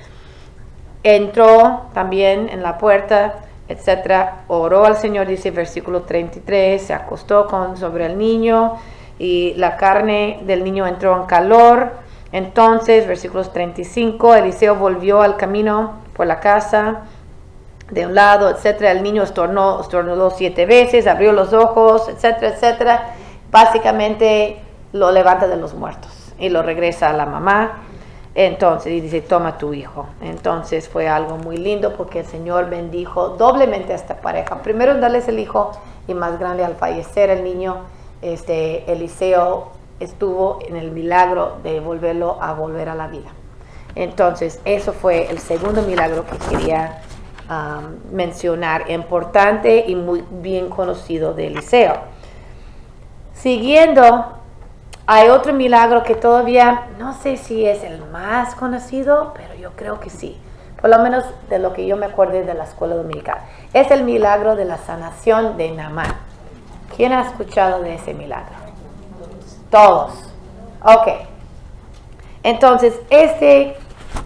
entró también en la puerta, etcétera, oró al Señor, dice versículo 33, se acostó sobre el niño y la carne del niño entró en calor. Entonces, versículos 35, Eliseo volvió al camino por la casa de un lado, etcétera. El niño estornudó 7 veces, abrió los ojos, etcétera, etcétera. Básicamente lo levanta de los muertos y lo regresa a la mamá. Entonces, y dice: toma tu hijo. Entonces fue algo muy lindo, porque el Señor bendijo doblemente a esta pareja. Primero en darles el hijo, y más grande al fallecer el niño, Eliseo estuvo en el milagro de volver a la vida. Entonces eso fue el segundo milagro que quería mencionar, importante y muy bien conocido de Eliseo. Siguiendo, hay otro milagro que todavía no sé si es el más conocido, pero yo creo que sí, por lo menos de lo que yo me acuerdo de la escuela dominical. Es el milagro de la sanación de Naamán. ¿Quién ha escuchado de ese milagro? Todos. Ok. Entonces,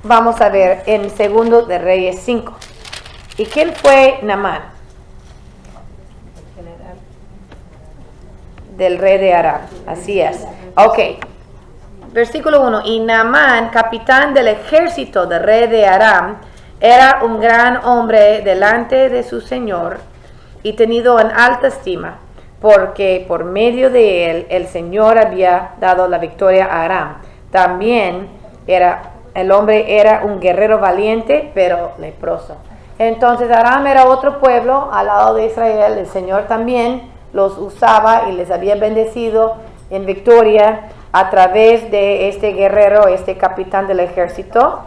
vamos a ver en 2 de Reyes 5. ¿Y quién fue Naamán? Del rey de Aram, así es. Ok. Versículo 1. Y Naamán, capitán del ejército del rey de Aram, era un gran hombre delante de su señor y tenido en alta estima, porque por medio de él el Señor había dado la victoria a Aram. También el hombre era un guerrero valiente, pero leproso. Entonces Aram era otro pueblo al lado de Israel. El Señor también los usaba y les había bendecido en victoria a través de este guerrero, este capitán del ejército.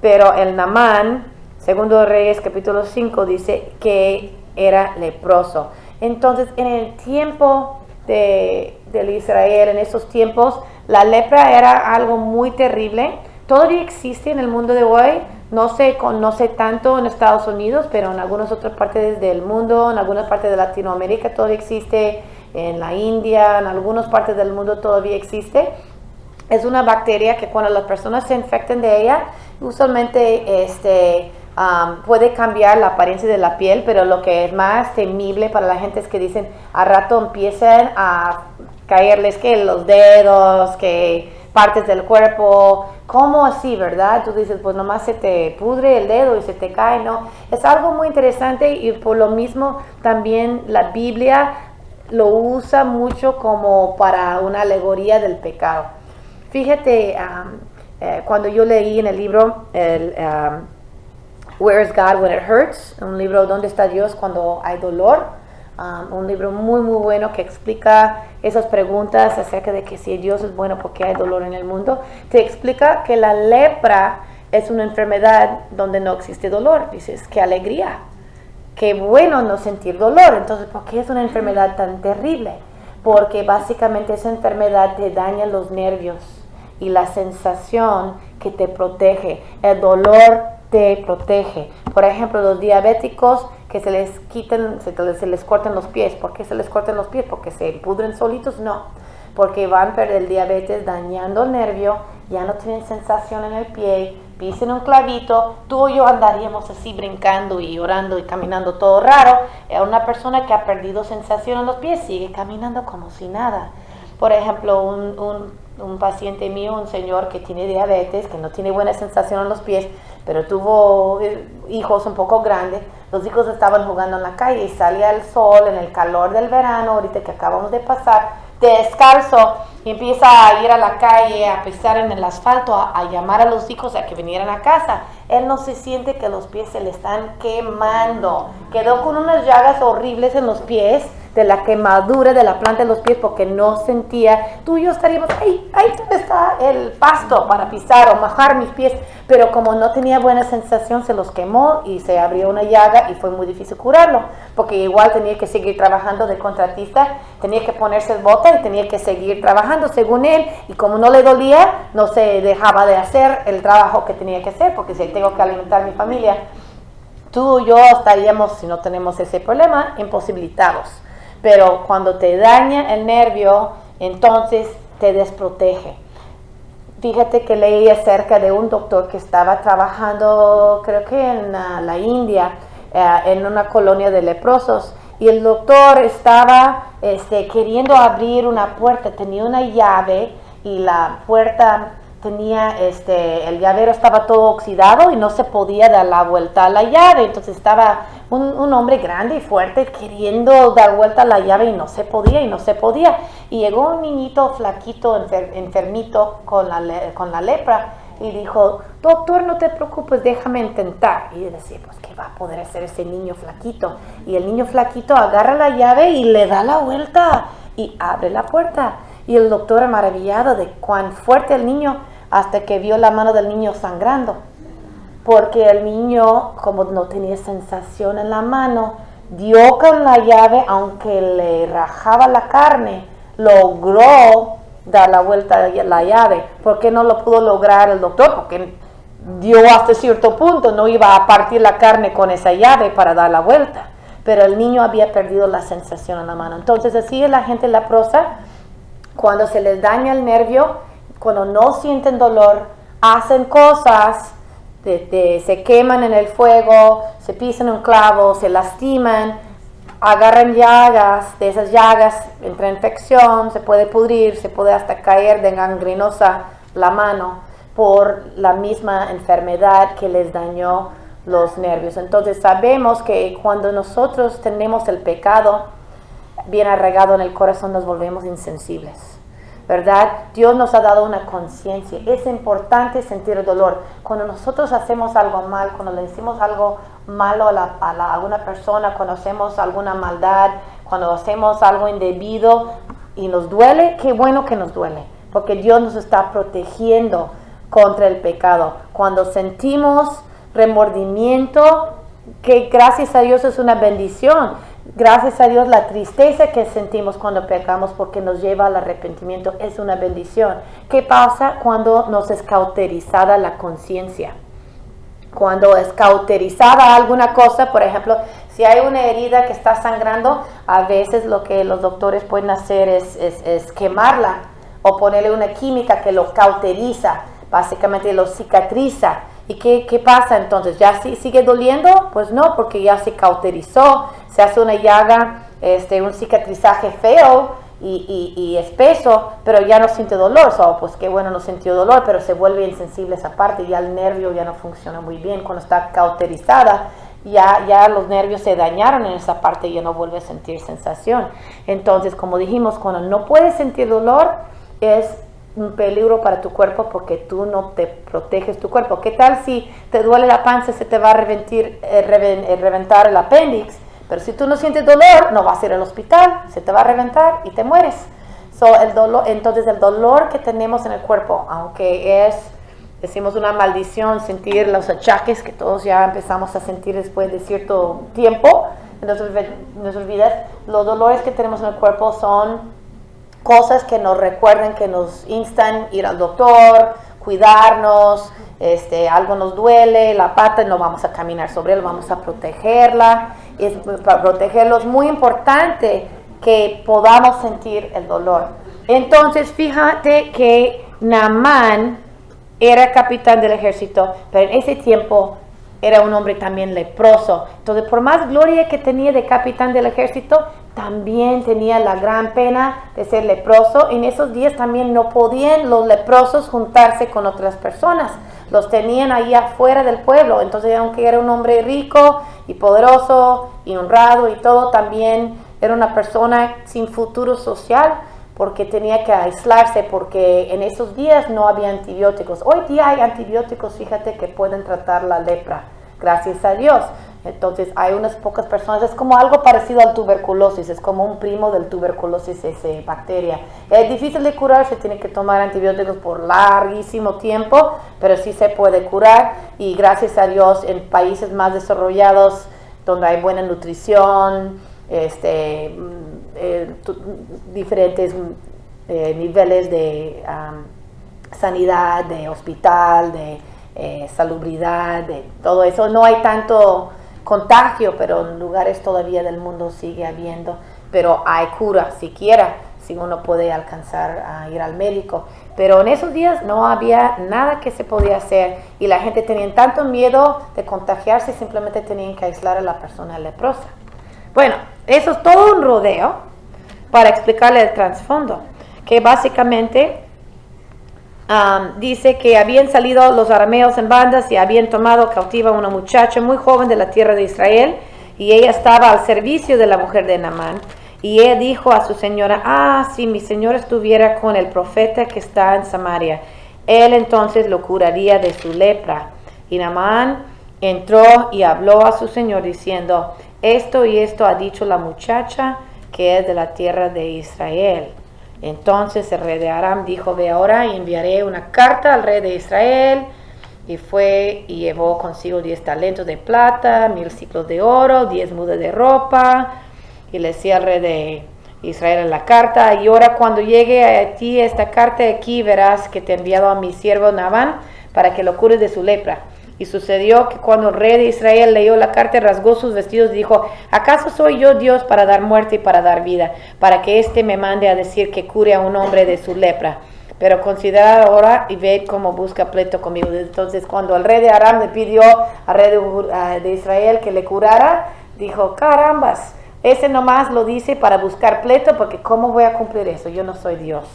Pero el Naamán, segundo Reyes capítulo 5, dice que era leproso. Entonces, en el tiempo del Israel, en esos tiempos, la lepra era algo muy terrible. Todavía existe en el mundo de hoy. No se conoce tanto en Estados Unidos, pero en algunas otras partes del mundo, en algunas partes de Latinoamérica todavía existe, en la India, en algunas partes del mundo todavía existe. Es una bacteria que cuando las personas se infectan de ella, usualmente puede cambiar la apariencia de la piel, pero lo que es más temible para la gente es que dicen, al rato empiezan a caerles que los dedos, que partes del cuerpo. ¿Cómo así, verdad? Tú dices, pues nomás se te pudre el dedo y se te cae, ¿no? Es algo muy interesante y por lo mismo también la Biblia lo usa mucho como para una alegoría del pecado. Fíjate, cuando yo leí en el libro Where is God When It Hurts, un libro ¿Dónde está Dios cuando hay dolor? Un libro muy muy bueno que explica esas preguntas acerca de que si Dios es bueno, ¿por qué hay dolor en el mundo? Te explica que la lepra es una enfermedad donde no existe dolor. Dices, qué alegría, qué bueno no sentir dolor. Entonces, ¿por qué es una enfermedad tan terrible? Porque básicamente esa enfermedad te daña los nervios y la sensación que te protege. El dolor te protege. Por ejemplo, los diabéticos que se les cortan los pies. ¿Por qué se les cortan los pies? ¿Porque se pudren solitos? No, porque van por el diabetes dañando el nervio, ya no tienen sensación en el pie, pisen un clavito. Tú y yo andaríamos así brincando y orando y caminando todo raro. Una persona que ha perdido sensación en los pies sigue caminando como si nada. Por ejemplo, un paciente mío, un señor que tiene diabetes, que no tiene buena sensación en los pies, pero tuvo hijos un poco grandes. Los hijos estaban jugando en la calle y salía el sol en el calor del verano, ahorita que acabamos de pasar, descalzo, y empieza a ir a la calle, a pisar en el asfalto, a llamar a los hijos a que vinieran a casa. Él no se siente que los pies se le están quemando. Quedó con unas llagas horribles en los pies, de la quemadura de la planta de los pies, porque no sentía. Tú y yo estaríamos, ahí donde está el pasto para pisar o mojar mis pies, pero como no tenía buena sensación, se los quemó y se abrió una llaga y fue muy difícil curarlo, porque igual tenía que seguir trabajando de contratista, tenía que ponerse el bota y tenía que seguir trabajando según él, y como no le dolía, no se dejaba de hacer el trabajo que tenía que hacer, porque si tengo que alimentar a mi familia, tú y yo estaríamos, si no tenemos ese problema, imposibilitados. Pero cuando te daña el nervio, entonces te desprotege. Fíjate que leí acerca de un doctor que estaba trabajando, creo que en la India, en una colonia de leprosos, y el doctor estaba queriendo abrir una puerta, tenía una llave y la puerta tenía, el llavero estaba todo oxidado y no se podía dar la vuelta a la llave. Entonces estaba un hombre grande y fuerte queriendo dar vuelta a la llave y no se podía. Y llegó un niñito flaquito, enfermito con la lepra, y dijo, doctor, no te preocupes, déjame intentar. Y yo decía, pues, ¿qué va a poder hacer ese niño flaquito? Y el niño flaquito agarra la llave y le da la vuelta y abre la puerta. Y el doctor, maravillado de cuán fuerte el niño, hasta que vio la mano del niño sangrando. Porque el niño, como no tenía sensación en la mano, dio con la llave, aunque le rajaba la carne, logró dar la vuelta a la llave. ¿Por qué no lo pudo lograr el doctor? Porque dio hasta cierto punto, no iba a partir la carne con esa llave para dar la vuelta. Pero el niño había perdido la sensación en la mano. Entonces así es la gente leprosa. Cuando se les daña el nervio, cuando no sienten dolor, hacen cosas, se queman en el fuego, se pisan un clavo, se lastiman, agarran llagas, de esas llagas entra infección, se puede pudrir, se puede hasta caer de gangrenosa la mano por la misma enfermedad que les dañó los nervios. Entonces sabemos que cuando nosotros tenemos el pecado bien arraigado en el corazón, nos volvemos insensibles, ¿verdad? Dios nos ha dado una conciencia. Es importante sentir el dolor. Cuando nosotros hacemos algo mal, cuando le decimos algo malo a alguna persona, cuando hacemos alguna maldad, cuando hacemos algo indebido y nos duele, qué bueno que nos duele, porque Dios nos está protegiendo contra el pecado. Cuando sentimos remordimiento, que gracias a Dios es una bendición. Gracias a Dios la tristeza que sentimos cuando pecamos, porque nos lleva al arrepentimiento, es una bendición. ¿Qué pasa cuando nos es cauterizada la conciencia? Cuando es cauterizada alguna cosa, por ejemplo, si hay una herida que está sangrando, a veces lo que los doctores pueden hacer es quemarla o ponerle una química que lo cauteriza, básicamente lo cicatriza. ¿Y qué pasa entonces? ¿Ya sigue doliendo? Pues no, porque ya se cauterizó, se hace una llaga, un cicatrizaje feo y espeso, pero ya no siente dolor. Pues qué bueno, no sintió dolor, pero se vuelve insensible esa parte, ya el nervio ya no funciona muy bien. Cuando está cauterizada, ya los nervios se dañaron en esa parte y ya no vuelve a sentir sensación. Entonces, como dijimos, cuando no puedes sentir dolor, es un peligro para tu cuerpo, porque tú no te proteges tu cuerpo. ¿Qué tal si te duele la panza, se te va a reventar el apéndice? Pero si tú no sientes dolor, no vas a ir al hospital, se te va a reventar y te mueres. Entonces el dolor que tenemos en el cuerpo, aunque decimos una maldición, sentir los achaques que todos ya empezamos a sentir después de cierto tiempo en nuestras vidas, los dolores que tenemos en el cuerpo son cosas que nos recuerdan, que nos instan ir al doctor, cuidarnos, algo nos duele, la pata, no vamos a caminar sobre él, vamos a protegerla. Para protegerlo es muy importante que podamos sentir el dolor. Entonces, fíjate que Naamán era capitán del ejército, pero en ese tiempo era un hombre también leproso. Entonces, por más gloria que tenía de capitán del ejército, también tenía la gran pena de ser leproso. En esos días también no podían los leprosos juntarse con otras personas. Los tenían ahí afuera del pueblo. Entonces, aunque era un hombre rico y poderoso y honrado y todo, también era una persona sin futuro social, porque tenía que aislarse, porque en esos días no había antibióticos. Hoy día hay antibióticos, fíjate, que pueden tratar la lepra, gracias a Dios. Entonces hay unas pocas personas, es como algo parecido al tuberculosis, es como un primo del tuberculosis, esa bacteria. Es difícil de curar, se tiene que tomar antibióticos por larguísimo tiempo, pero sí se puede curar, y gracias a Dios en países más desarrollados, donde hay buena nutrición, diferentes niveles de sanidad, de hospital, de salubridad, de todo eso. No hay tanto contagio, pero en lugares todavía del mundo sigue habiendo, pero hay cura siquiera, si uno puede alcanzar a ir al médico. Pero en esos días no había nada que se podía hacer, y la gente tenía tanto miedo de contagiarse, simplemente tenían que aislar a la persona leprosa. Bueno, eso es todo un rodeo para explicarle el trasfondo, que básicamente dice que habían salido los arameos en bandas y habían tomado cautiva a una muchacha muy joven de la tierra de Israel, y ella estaba al servicio de la mujer de Naamán. Y él dijo a su señora: si mi señor estuviera con el profeta que está en Samaria, él entonces lo curaría de su lepra. Y Naamán entró y habló a su señor diciendo: esto y esto ha dicho la muchacha que es de la tierra de Israel. Entonces el rey de Aram dijo: ve ahora y enviaré una carta al rey de Israel. Y fue y llevó consigo 10 talentos de plata, 1000 ciclos de oro, 10 mudas de ropa. Y le decía al rey de Israel en la carta: y ahora cuando llegue a ti esta carta, aquí verás que te he enviado a mi siervo Naamán para que lo cures de su lepra. Y sucedió que cuando el rey de Israel leyó la carta, rasgó sus vestidos y dijo: ¿acaso soy yo Dios para dar muerte y para dar vida? Para que éste me mande a decir que cure a un hombre de su lepra. Pero considerad ahora y ved cómo busca pleito conmigo. Entonces, cuando el rey de Aram le pidió al rey de Israel que le curara, dijo: carambas, Ese nomás lo dice para buscar pleito, porque ¿cómo voy a cumplir eso? Yo no soy Dios.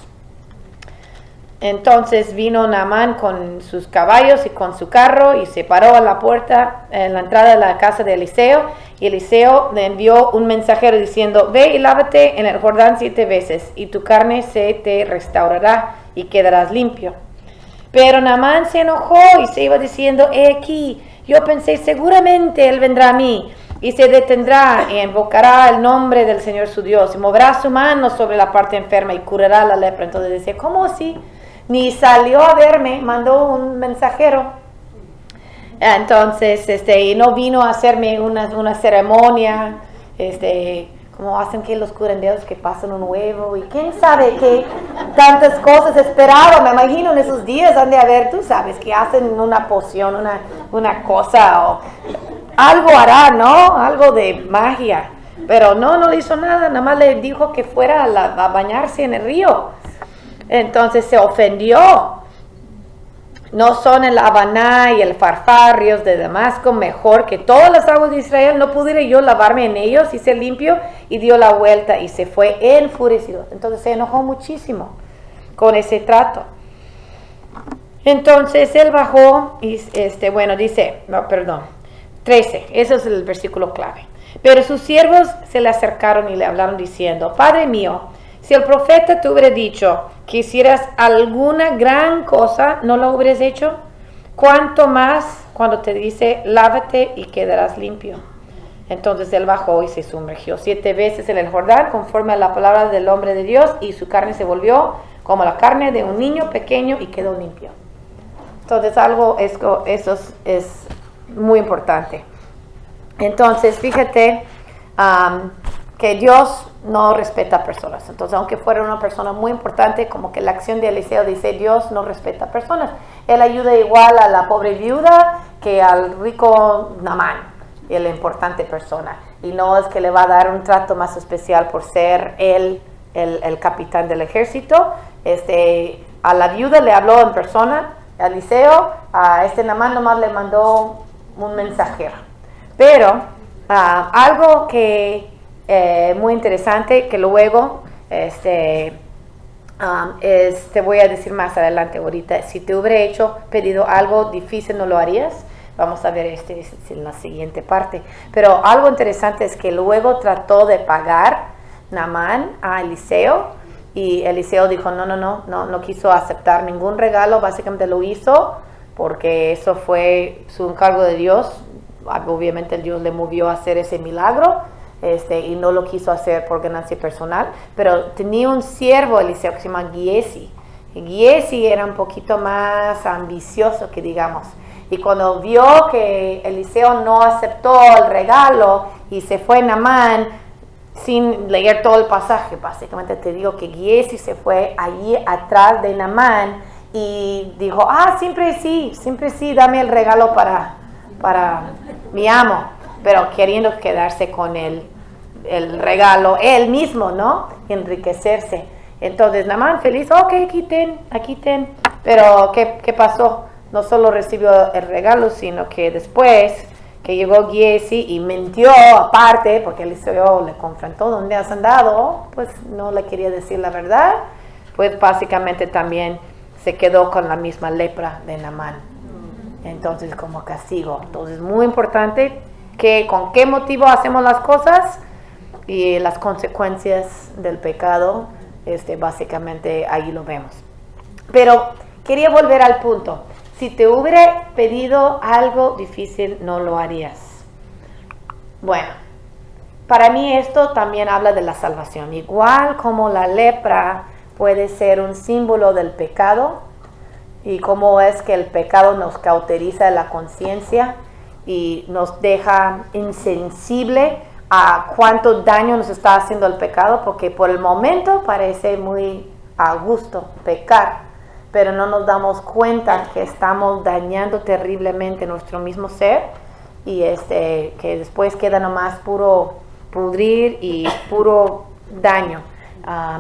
Entonces vino Naamán con sus caballos y con su carro y se paró a la puerta, en la entrada de la casa de Eliseo. Y Eliseo le envió un mensajero diciendo: ve y lávate en el Jordán 7 veces y tu carne se te restaurará y quedarás limpio. Pero Naamán se enojó y se iba diciendo: he aquí, yo pensé, seguramente él vendrá a mí y se detendrá y invocará el nombre del Señor su Dios y moverá su mano sobre la parte enferma y curará la lepra. Entonces decía: ¿cómo así? Ni salió a verme, mandó un mensajero. Entonces, y no vino a hacerme una ceremonia, como hacen que los curanderos que pasan un huevo y quién sabe qué tantas cosas esperaba. Me imagino en esos días han de haber, tú sabes, que hacen una poción, una cosa o algo hará, ¿no? Algo de magia. Pero no le hizo nada, nada más le dijo que fuera a bañarse en el río. Entonces se ofendió. ¿No son el Habaná y el Farfar, ríos de Damasco, mejor que todas las aguas de Israel? ¿No pudiera yo lavarme en ellos y ser limpio? Y dio la vuelta y se fue enfurecido. Entonces se enojó muchísimo con ese trato. Entonces él bajó y, dice, 13, ese es el versículo clave. Pero sus siervos se le acercaron y le hablaron diciendo: Padre mío, si el profeta te hubiera dicho que hicieras alguna gran cosa, ¿no lo hubieras hecho? ¿Cuánto más cuando te dice: lávate y quedarás limpio? Entonces él bajó y se sumergió 7 veces en el Jordán, conforme a la palabra del hombre de Dios, y su carne se volvió como la carne de un niño pequeño y quedó limpio. Entonces eso es muy importante. Entonces fíjate que Dios no respeta a personas. Entonces, aunque fuera una persona muy importante, como que la acción de Eliseo dice: Dios no respeta a personas. Él ayuda igual a la pobre viuda que al rico Naamán, y la importante persona. Y no es que le va a dar un trato más especial por ser él el capitán del ejército. A la viuda le habló en persona, a Eliseo. A Naamán nomás le mandó un mensajero. Pero algo que muy interesante, que luego te voy a decir más adelante ahorita: si te hubiera pedido algo difícil, ¿no lo harías? Vamos a ver en la siguiente parte. Pero algo interesante es que luego trató de pagar Naamán a Eliseo, y Eliseo dijo no quiso aceptar ningún regalo. Básicamente lo hizo porque eso fue su encargo de Dios. Obviamente Dios le movió a hacer ese milagro, y no lo quiso hacer por ganancia personal. Pero tenía un siervo Eliseo que se llama Giesi. Giesi era un poquito más ambicioso, que digamos. Y cuando vio que Eliseo no aceptó el regalo y se fue Naamán sin leer todo el pasaje, básicamente te digo que Giesi se fue allí atrás de Naamán y dijo: siempre sí, dame el regalo para mi amo, pero queriendo quedarse con el regalo él mismo, ¿no? Enriquecerse. Entonces Naamán feliz: ok, aquí ten. Pero ¿qué pasó? No solo recibió el regalo, sino que después que llegó Giesi y mintió aparte, porque Eliseo le confrontó: ¿dónde has andado? Pues no le quería decir la verdad. Pues básicamente también se quedó con la misma lepra de Naamán. Entonces, como castigo. Entonces, muy importante que con qué motivo hacemos las cosas y las consecuencias del pecado, básicamente ahí lo vemos. Pero quería volver al punto: si te hubiera pedido algo difícil, ¿no lo harías? Bueno, para mí esto también habla de la salvación. Igual como la lepra puede ser un símbolo del pecado, y cómo es que el pecado nos cauteriza la conciencia y nos deja insensible a cuánto daño nos está haciendo el pecado, porque por el momento parece muy a gusto pecar, pero no nos damos cuenta que estamos dañando terriblemente nuestro mismo ser, y que después queda nomás puro pudrir y puro daño,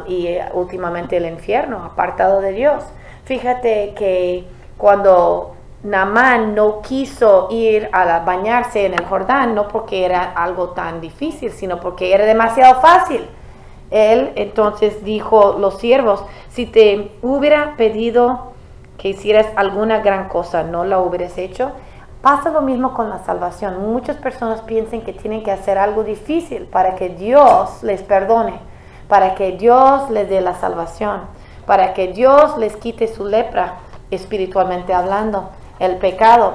y últimamente el infierno, apartado de Dios. Fíjate que cuando Naamán no quiso ir a bañarse en el Jordán, no porque era algo tan difícil, sino porque era demasiado fácil. Él entonces dijo, los siervos, si te hubiera pedido que hicieras alguna gran cosa, no la hubieras hecho. Pasa lo mismo con la salvación. Muchas personas piensan que tienen que hacer algo difícil para que Dios les perdone, para que Dios les dé la salvación, para que Dios les quite su lepra, espiritualmente hablando, el pecado.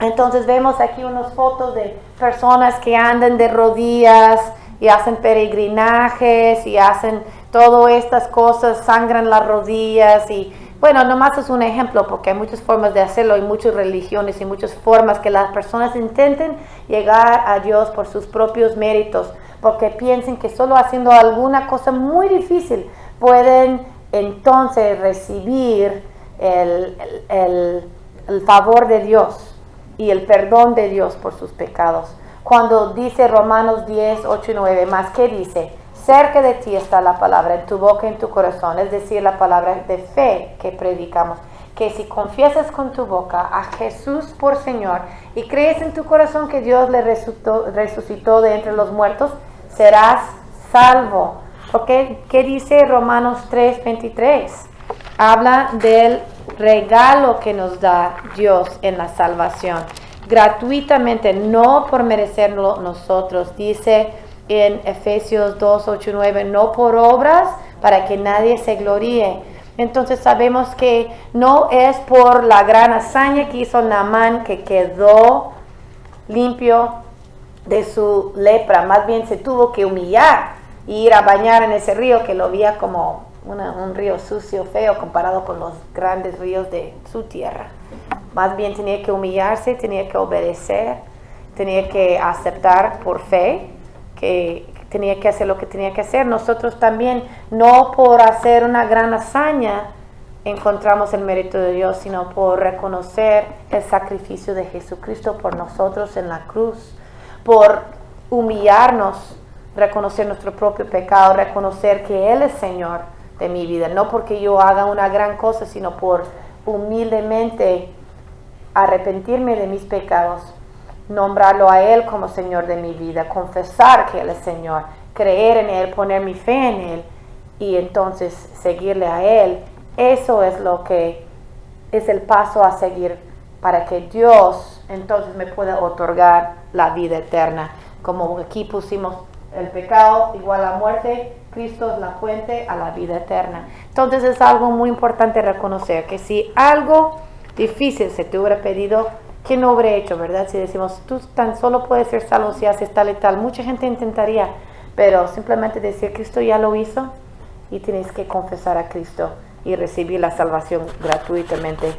Entonces vemos aquí unas fotos de personas que andan de rodillas y hacen peregrinajes y hacen todas estas cosas, sangran las rodillas y bueno, nomás es un ejemplo porque hay muchas formas de hacerlo y muchas religiones y muchas formas que las personas intenten llegar a Dios por sus propios méritos, porque piensen que solo haciendo alguna cosa muy difícil pueden entonces recibir el favor de Dios y el perdón de Dios por sus pecados. Cuando dice Romanos 10, 8 y 9, más que dice, cerca de ti está la palabra, en tu boca y en tu corazón, es decir, la palabra de fe que predicamos, que si confiesas con tu boca a Jesús por Señor y crees en tu corazón que Dios le resucitó de entre los muertos, serás salvo. Porque, ¿qué dice Romanos 3, 23? Habla del regalo que nos da Dios en la salvación, gratuitamente, no por merecerlo nosotros. Dice en Efesios 2, 8 y 9, no por obras para que nadie se gloríe. Entonces sabemos que no es por la gran hazaña que hizo Naamán que quedó limpio de su lepra, más bien se tuvo que humillar y ir a bañar en ese río que lo veía como un río sucio, feo, comparado con los grandes ríos de su tierra. Más bien tenía que humillarse, tenía que obedecer, tenía que aceptar por fe que tenía que hacer lo que tenía que hacer. Nosotros también, no por hacer una gran hazaña encontramos el mérito de Dios, sino por reconocer el sacrificio de Jesucristo por nosotros en la cruz, por humillarnos, reconocer nuestro propio pecado, reconocer que Él es Señor de mi vida, no porque yo haga una gran cosa, sino por humildemente arrepentirme de mis pecados, nombrarlo a Él como Señor de mi vida, confesar que Él es Señor, creer en Él, poner mi fe en Él y entonces seguirle a Él. Eso es lo que es el paso a seguir para que Dios entonces me pueda otorgar la vida eterna. Como aquí pusimos el pecado igual a muerte, Cristo es la fuente a la vida eterna. Entonces es algo muy importante reconocer que si algo difícil se te hubiera pedido, ¿qué no hubiera hecho, verdad? Si decimos, tú tan solo puedes ser salvo si haces tal y tal, mucha gente intentaría, pero simplemente decir, Cristo ya lo hizo y tienes que confesar a Cristo y recibir la salvación gratuitamente.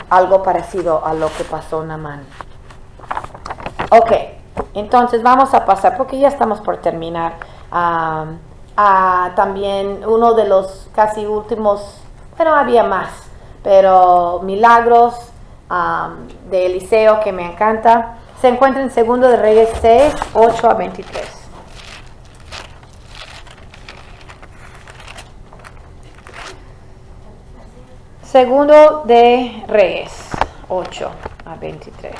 Algo parecido a lo que pasó en Naamán. Ok, entonces vamos a pasar, porque ya estamos por terminar, a también uno de los casi últimos, bueno, había más, pero milagros de Eliseo que me encanta. Se encuentra en 2 de Reyes 6, 8 a 23. Segundo de Reyes 8 a 23.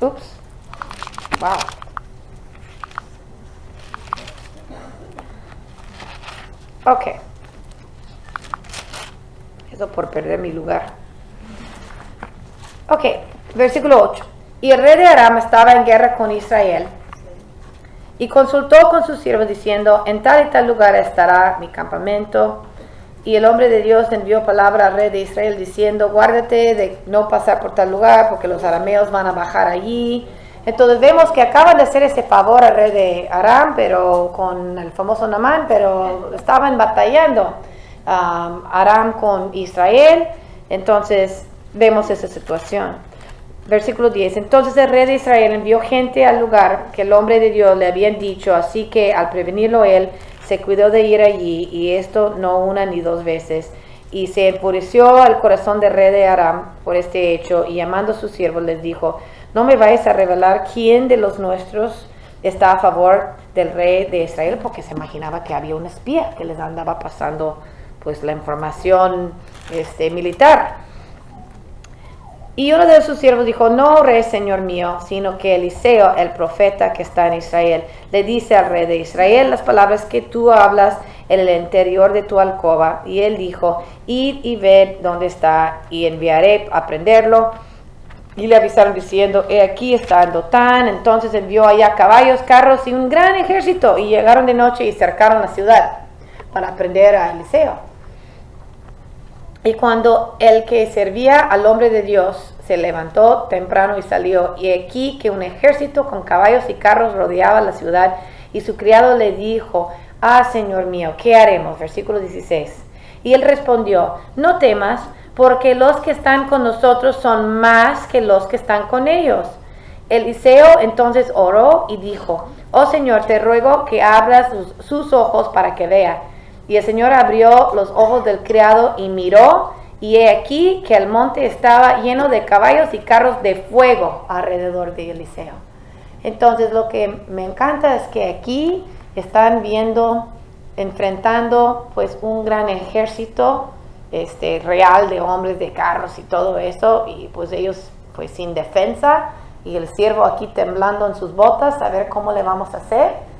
Ups. Wow. Ok. Eso por perder mi lugar. Ok, versículo 8. Y el rey de Aram estaba en guerra con Israel y consultó con sus siervos diciendo, en tal y tal lugar estará mi campamento. Y el hombre de Dios envió palabra al rey de Israel diciendo, guárdate de no pasar por tal lugar porque los arameos van a bajar allí. Entonces vemos que acaban de hacer ese favor al rey de Aram, pero con el famoso Naamán, pero estaban batallando Aram con Israel. Entonces vemos esa situación. Versículo 10. Entonces el rey de Israel envió gente al lugar que el hombre de Dios le había dicho, así que al prevenirlo él se cuidó de ir allí, y esto no una ni dos veces. Y se enfureció el corazón del rey de Aram por este hecho, y llamando a sus siervos les dijo, no me vais a revelar quién de los nuestros está a favor del rey de Israel porque se imaginaba que había un espía que les andaba pasando pues la información militar. Y uno de sus siervos dijo, no, rey, señor mío, sino que Eliseo, el profeta que está en Israel, le dice al rey de Israel las palabras que tú hablas en el interior de tu alcoba. Y él dijo, id y ved dónde está, y enviaré a prenderlo. Y le avisaron diciendo, he aquí está en Dotán. Entonces envió allá caballos, carros y un gran ejército, y llegaron de noche y cercaron la ciudad para prender a Eliseo. Y cuando el que servía al hombre de Dios se levantó temprano y salió, y aquí que un ejército con caballos y carros rodeaba la ciudad, y su criado le dijo, Señor mío, ¿qué haremos? Versículo 16. Y él respondió, no temas, porque los que están con nosotros son más que los que están con ellos. Eliseo entonces oró y dijo, oh Señor, te ruego que abras sus ojos para que vea. Y el Señor abrió los ojos del criado y miró, y he aquí que el monte estaba lleno de caballos y carros de fuego alrededor de Eliseo. Entonces lo que me encanta es que aquí están enfrentando pues un gran ejército real de hombres, de carros y todo eso, y pues ellos pues sin defensa, y el siervo aquí temblando en sus botas a ver cómo le vamos a hacer.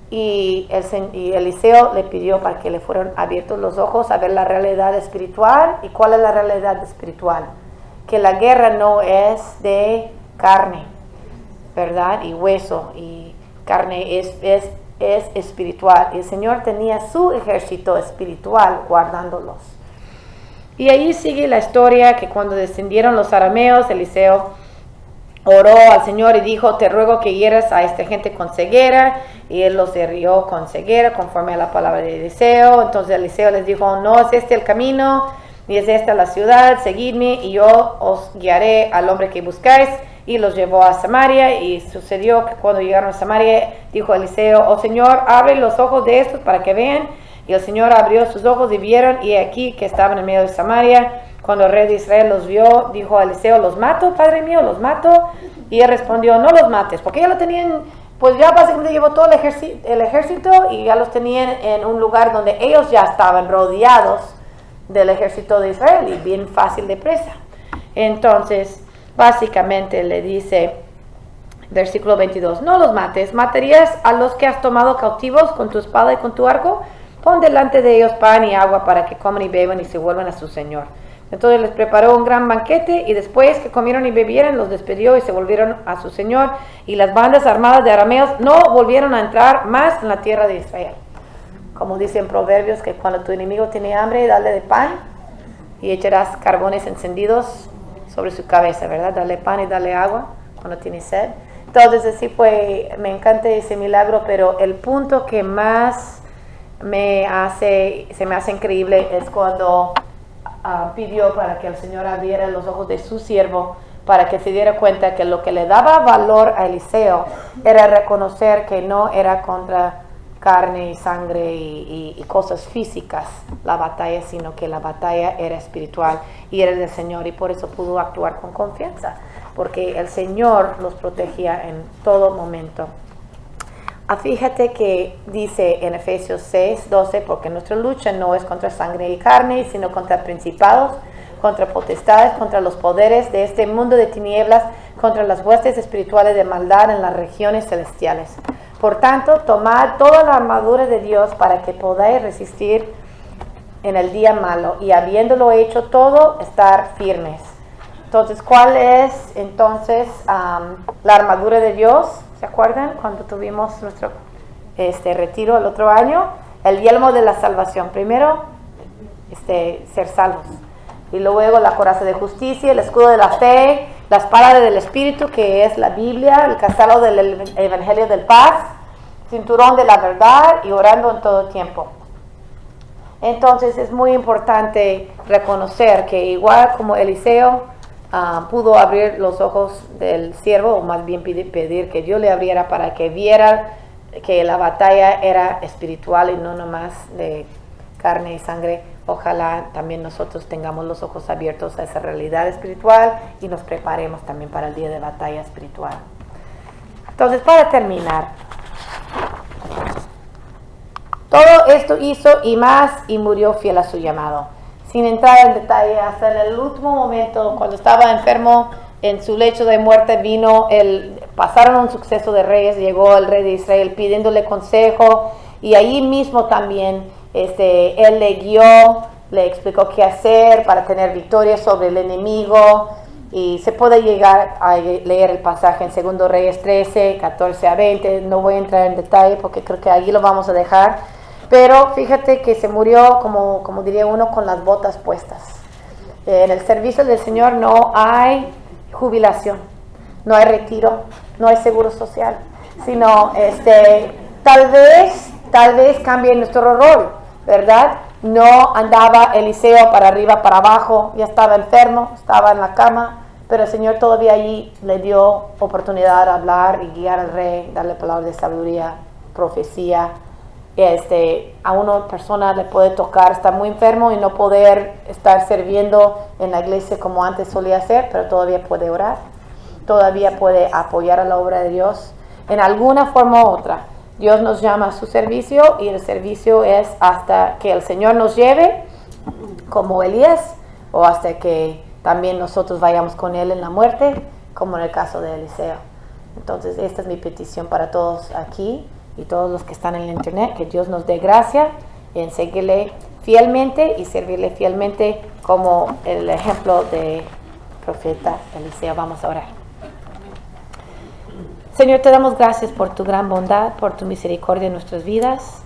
Y Eliseo le pidió para que le fueran abiertos los ojos a ver la realidad espiritual. ¿Y cuál es la realidad espiritual? Que la guerra no es de carne, ¿verdad? Y hueso, y carne es espiritual. Y el Señor tenía su ejército espiritual guardándolos. Y ahí sigue la historia que cuando descendieron los arameos, Eliseo oró al Señor y dijo, te ruego que hieras a esta gente con ceguera. Y él los hirió con ceguera conforme a la palabra de Eliseo. Entonces Eliseo les dijo, no es este el camino, ni es esta la ciudad, seguidme y yo os guiaré al hombre que buscáis. Y los llevó a Samaria, y sucedió que cuando llegaron a Samaria, dijo Eliseo, oh Señor, abre los ojos de estos para que vean. Y el Señor abrió sus ojos y vieron, y aquí que estaban en medio de Samaria. Cuando el rey de Israel los vio, dijo a Eliseo, ¿los mato, padre mío, los mato? Y él respondió, no los mates, porque ya lo tenían, pues ya básicamente llevó todo el ejército y ya los tenían en un lugar donde ellos ya estaban rodeados del ejército de Israel y bien fácil de presa. Entonces, básicamente le dice, versículo 22, no los mates, ¿matarías a los que has tomado cautivos con tu espada y con tu arco? Pon delante de ellos pan y agua para que coman y beban y se vuelvan a su señor. Entonces les preparó un gran banquete, y después que comieron y bebieron, los despidió y se volvieron a su señor. Y las bandas armadas de arameos no volvieron a entrar más en la tierra de Israel. Como dicen Proverbios, que cuando tu enemigo tiene hambre, dale de pan y echarás carbones encendidos sobre su cabeza, ¿verdad? Dale pan y dale agua cuando tiene sed. Entonces así fue, me encanta ese milagro, pero el punto que más se me hace increíble es cuando pidió para que el Señor abriera los ojos de su siervo para que se diera cuenta que lo que le daba valor a Eliseo era reconocer que no era contra carne y sangre y cosas físicas la batalla, sino que la batalla era espiritual y era del Señor, y por eso pudo actuar con confianza, porque el Señor los protegía en todo momento. Fíjate que dice en Efesios 6:12, porque nuestra lucha no es contra sangre y carne, sino contra principados, contra potestades, contra los poderes de este mundo de tinieblas, contra las huestes espirituales de maldad en las regiones celestiales. Por tanto, tomad toda la armadura de Dios para que podáis resistir en el día malo, y habiéndolo hecho todo, estar firmes. Entonces, ¿cuál es entonces la armadura de Dios? ¿Se acuerdan cuando tuvimos nuestro retiro el otro año? El yelmo de la salvación. Primero, ser salvos. Y luego la coraza de justicia, el escudo de la fe, la espada del Espíritu, que es la Biblia, el castelo del Evangelio del Paz, cinturón de la verdad, y orando en todo tiempo. Entonces es muy importante reconocer que igual como Eliseo pudo abrir los ojos del siervo, o más bien pedir que Dios le abriera para que viera que la batalla era espiritual y no nomás de carne y sangre. Ojalá también nosotros tengamos los ojos abiertos a esa realidad espiritual y nos preparemos también para el día de batalla espiritual. Entonces, para terminar, Todo esto hizo y más, y murió fiel a su llamado. Sin entrar en detalle, hasta en el último momento, cuando estaba enfermo en su lecho de muerte, pasaron un suceso de reyes, llegó el rey de Israel pidiéndole consejo, y ahí mismo también él le guió, le explicó qué hacer para tener victoria sobre el enemigo. Y se puede llegar a leer el pasaje en 2 Reyes 13, 14 a 20. No voy a entrar en detalle porque creo que allí lo vamos a dejar. Pero fíjate que se murió, como diría uno, con las botas puestas. En el servicio del Señor no hay jubilación, no hay retiro, no hay seguro social, sino tal vez cambie nuestro rol, ¿verdad? No andaba Eliseo para arriba, para abajo, ya estaba enfermo, estaba en la cama, pero el Señor todavía allí le dio oportunidad de hablar y guiar al rey, darle palabras de sabiduría, profecía. A una persona le puede tocar estar muy enfermo y no poder estar sirviendo en la iglesia como antes solía hacer, pero todavía puede orar, todavía puede apoyar a la obra de Dios en alguna forma u otra. Dios nos llama a su servicio y el servicio es hasta que el Señor nos lleve, como Elías, o hasta que también nosotros vayamos con Él en la muerte, como en el caso de Eliseo. Entonces, esta es mi petición para todos aquí y todos los que están en el internet, que Dios nos dé gracia en seguirle fielmente y servirle fielmente como el ejemplo de profeta Eliseo. Vamos a orar. Señor, te damos gracias por tu gran bondad, por tu misericordia en nuestras vidas.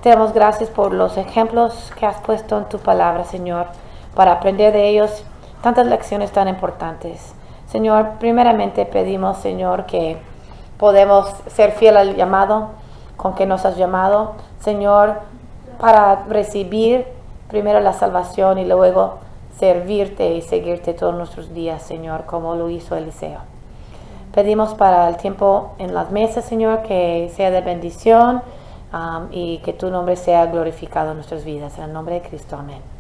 Te damos gracias por los ejemplos que has puesto en tu palabra, Señor, para aprender de ellos tantas lecciones tan importantes. Señor, primeramente pedimos, Señor, que podemos ser fiel al llamado con que nos has llamado, Señor, para recibir primero la salvación y luego servirte y seguirte todos nuestros días, Señor, como lo hizo Eliseo. Pedimos para el tiempo en las mesas, Señor, que sea de bendición y que tu nombre sea glorificado en nuestras vidas. En el nombre de Cristo, amén.